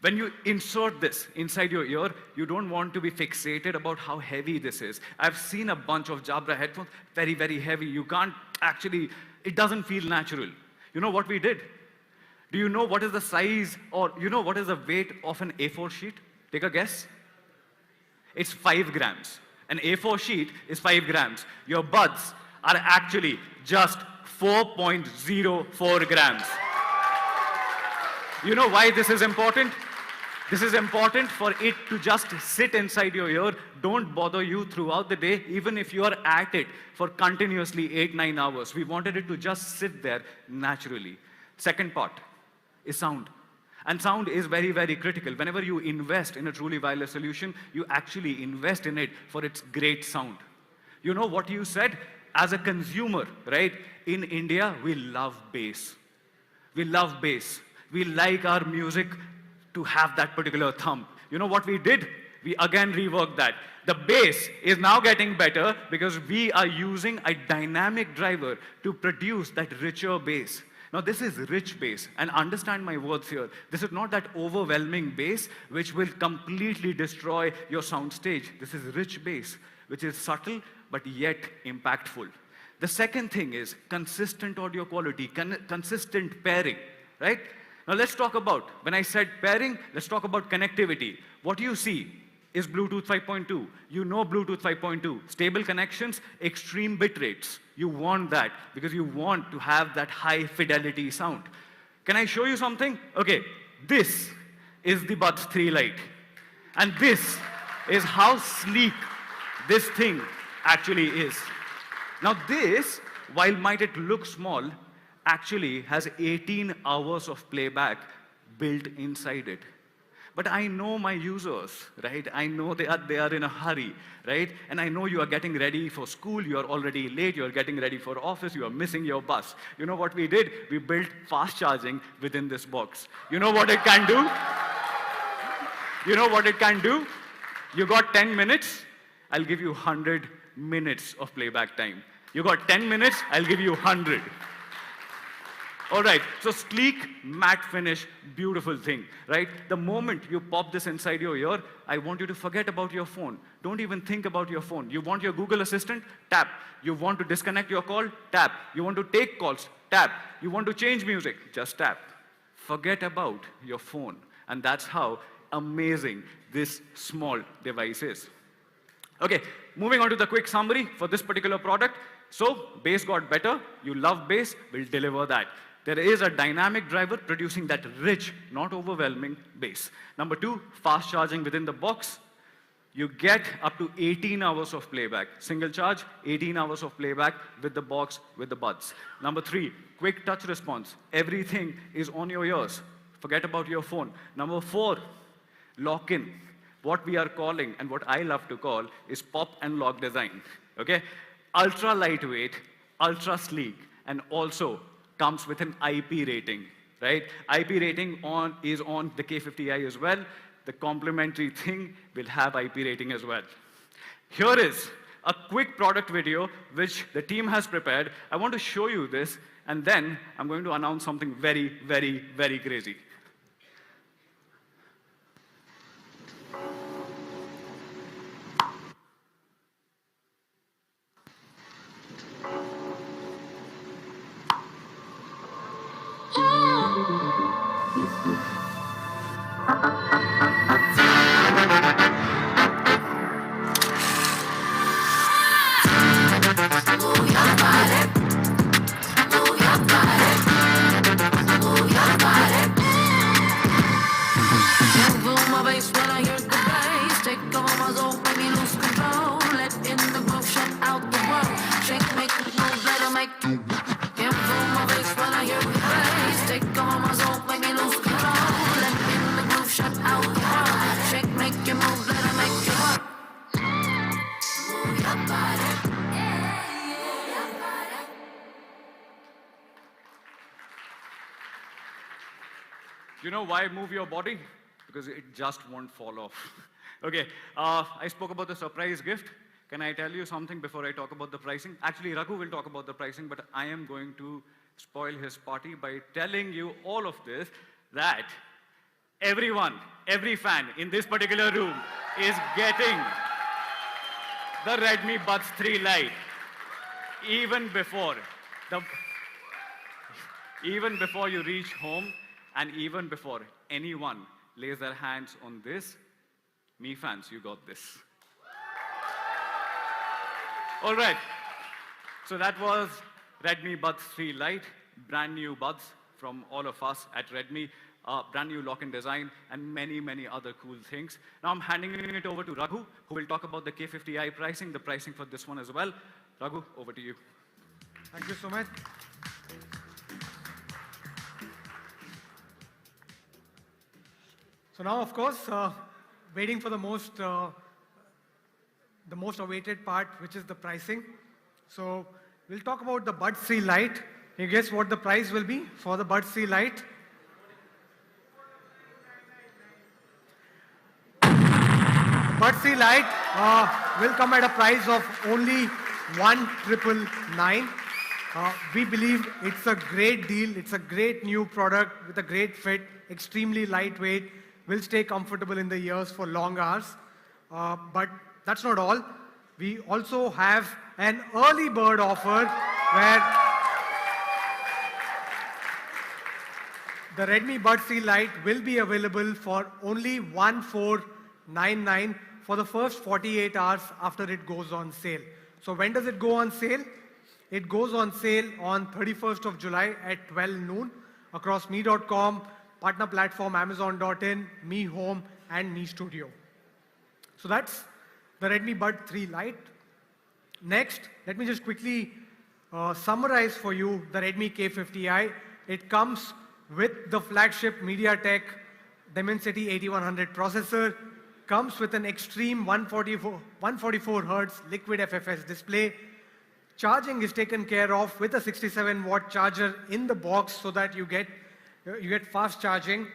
When you insert this inside your ear, you don't want to be fixated about how heavy this is. I've seen a bunch of Jabra headphones, very, very heavy. You can't actually, it doesn't feel natural. You know what we did? Do you know what is the size or you know what is the weight of an A4 sheet? Take a guess. It's 5 grams. An A4 sheet is 5 grams. Your buds are actually just 4.04 grams. You know why this is important? This is important for it to just sit inside your ear, don't bother you throughout the day, even if you are at it for continuously 8-9 hours. We wanted it to just sit there naturally. Second part is sound. And sound is very, very critical. Whenever you invest in a truly wireless solution, you actually invest in it for its great sound. You know what you said? As a consumer, right? In India, we love bass. We love bass. We like our music to have that particular thump. You know what we did? We again reworked that. The bass is now getting better because we are using a dynamic driver to produce that richer bass. Now this is rich bass, and understand my words here. This is not that overwhelming bass which will completely destroy your sound stage. This is rich bass, which is subtle but yet impactful. The second thing is consistent audio quality, consistent pairing, right? Now let's talk about, when I said pairing, let's talk about connectivity. What you see is Bluetooth 5.2. You know Bluetooth 5.2. Stable connections, extreme bit rates. You want that because you want to have that high fidelity sound. Can I show you something? Okay, this is the Buds 3 Lite. And this is how sleek this thing actually is. Now this, while might it look small, actually has 18 hours of playback built inside it. But I know my users, right? I know they are in a hurry, right? And I know you are getting ready for school, you are already late, you are getting ready for office, you are missing your bus. You know what we did? We built fast charging within this box. You know what it can do? You know what it can do? You got 10 minutes, I'll give you 100 minutes of playback time. You got 10 minutes, I'll give you 100. All right, so sleek, matte finish, beautiful thing, right? The moment you pop this inside your ear, I want you to forget about your phone. Don't even think about your phone. You want your Google Assistant? Tap. You want to disconnect your call? Tap. You want to take calls? Tap. You want to change music? Just tap. Forget about your phone. And that's how amazing this small device is. Okay, moving on to the quick summary for this particular product. So, bass got better. You love bass, we'll deliver that. There is a dynamic driver producing that rich, not overwhelming bass. Number 2, fast charging within the box. You get up to 18 hours of playback. Single charge, 18 hours of playback with the box, with the buds. Number 3, quick touch response. Everything is on your ears. Forget about your phone. Number 4, lock-in. What we are calling, and what I love to call, is pop and lock design. Okay? Ultra lightweight, ultra sleek, and also comes with an IP rating, right? IP rating is on the K50i as well. The complementary thing will have IP rating as well. Here is a quick product video which the team has prepared. I want to show you this, and then I'm going to announce something very, very, very crazy. You know why move your body? Because it just won't fall off. Okay, I spoke about the surprise gift. Can I tell you something before I talk about the pricing? Actually, Raghu will talk about the pricing, but I am going to spoil his party by telling you all of this, that everyone, every fan in this particular room is getting the Redmi Buds 3 Lite even before you reach home and even before anyone lays their hands on this. Me fans, you got this. All right. So that was Redmi Buds 3 Lite, brand new buds from all of us at Redmi, brand new lock-in design, and many, many other cool things. Now I'm handing it over to Raghu, who will talk about the K50i pricing, the pricing for this one as well. Raghu, over to you. Thank you so much. So now, of course, waiting for the most awaited part, which is the pricing. So we'll talk about the Buds 3 Lite. Can you guess what the price will be for the Buds 3 Lite? Buds 3 Lite will come at a price of only 1,999. We believe it's a great deal. It's a great new product with a great fit, extremely lightweight, will stay comfortable in the ears for long hours. But that's not all. We also have an early bird offer where the Redmi Buds 3 Lite will be available for only 1,499 for the first 48 hours after it goes on sale. So when does it go on sale? It goes on sale on 31st of July at 12 noon across me.com, partner platform Amazon.in, Mi Home, and Mi Studio. So that's the Redmi Buds 3 Lite. Next, let me just quickly summarize for you the Redmi K50i. It comes with the flagship MediaTek Dimensity 8100 processor, comes with an extreme 144 Hz liquid FFS display. Charging is taken care of with a 67-watt charger in the box so that you get fast charging.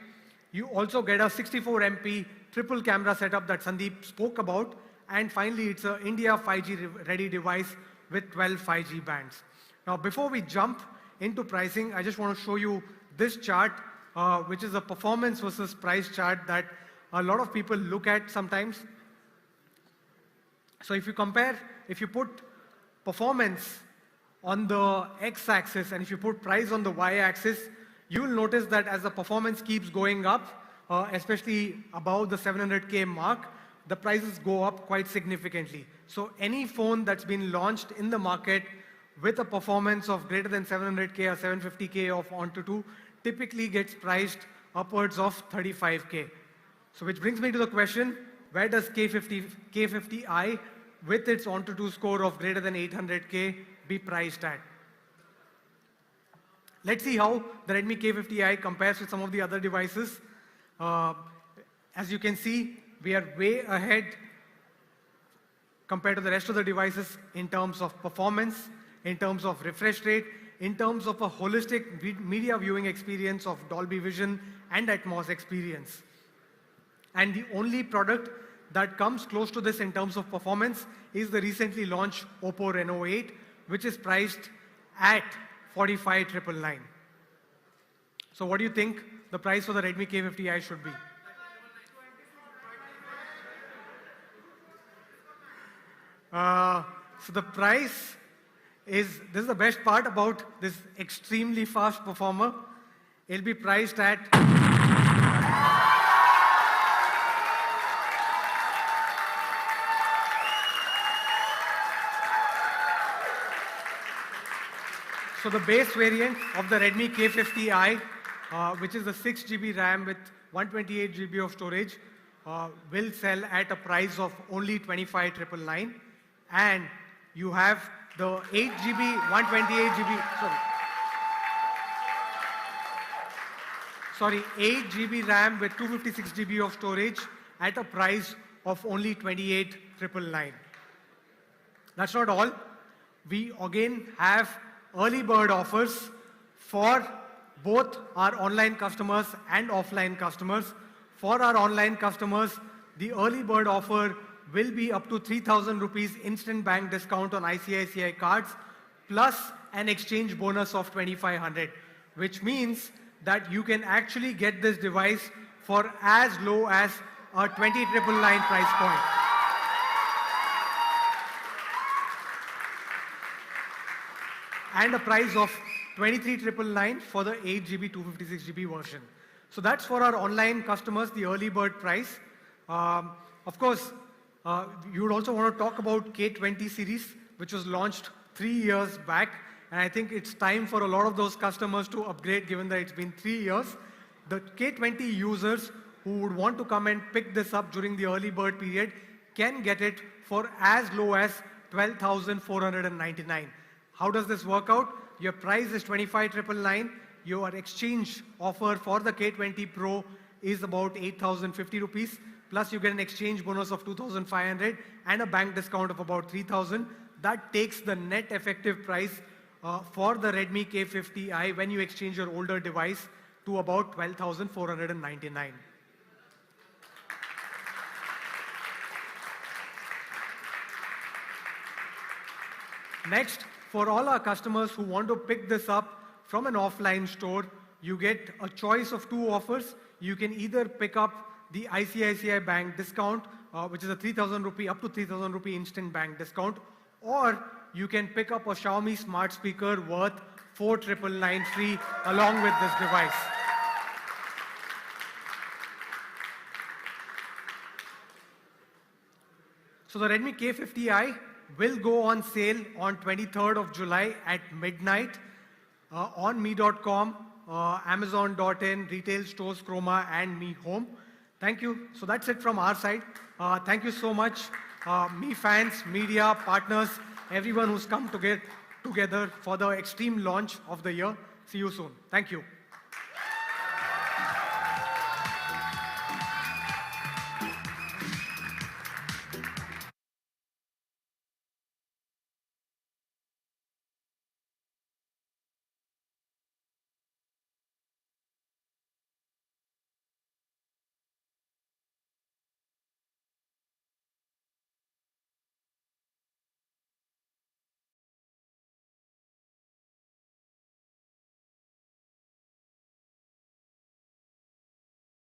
You also get a 64 MP triple camera setup that Sandeep spoke about. And finally, it's an India 5G ready device with 12 5G bands. Now, before we jump into pricing, I just want to show you this chart, which is a performance versus price chart that a lot of people look at sometimes. So if you put performance on the x-axis and if you put price on the y-axis, you will notice that as the performance keeps going up, especially above the 700K mark, the prices go up quite significantly. So any phone that's been launched in the market with a performance of greater than 700K or 750K of Antutu typically gets priced upwards of 35K. So which brings me to the question, where does K50i with its Antutu score of greater than 800K be priced at? Let's see how the Redmi K50i compares with some of the other devices. As you can see, we are way ahead compared to the rest of the devices in terms of performance, in terms of refresh rate, in terms of a holistic media viewing experience of Dolby Vision and Atmos experience. And the only product that comes close to this in terms of performance is the recently launched Oppo Reno 8, which is priced at 45,999. So what do you think the price for the Redmi K50i should be? So the price is, this is the best part about this extremely fast performer. It'll be priced at so the base variant of the Redmi K50i, which is the 6GB RAM with 128GB of storage, will sell at a price of only 25,999. And you have the 8GB, 8GB RAM with 256GB of storage at a price of only 28,999. That's not all. We again have early bird offers for both our online customers and offline customers. For our online customers, the early bird offer will be up to 3,000 rupees instant bank discount on ICICI cards, plus an exchange bonus of 2,500, which means that you can actually get this device for as low as a 20,999 price point. And a price of 23,999 for the 8GB, 256GB version. So that's for our online customers, the early bird price. Of course, you would also want to talk about K20 series, which was launched 3 years back. And I think it's time for a lot of those customers to upgrade, given that it's been 3 years. The K20 users who would want to come and pick this up during the early bird period can get it for as low as 12,499. How does this work out? Your price is 25,999. Your exchange offer for the K20 Pro is about 8,050 rupees. Plus you get an exchange bonus of 2,500 and a bank discount of about 3,000. That takes the net effective price for the Redmi K50i when you exchange your older device to about 12,499. Next, for all our customers who want to pick this up from an offline store, you get a choice of 2 offers. You can either pick up the ICICI Bank discount, which is a 3,000 rupee, up to 3,000 rupee instant bank discount, or you can pick up a Xiaomi smart speaker worth 4,999 free along with this device. So the Redmi K50i will go on sale on 23rd of July at midnight on me.com, amazon.in, retail stores, Chroma, and Mi Home. Thank you. So that's it from our side. Thank you so much, Mi fans, media, partners, everyone who's come together for the extreme launch of the year. See you soon. Thank you.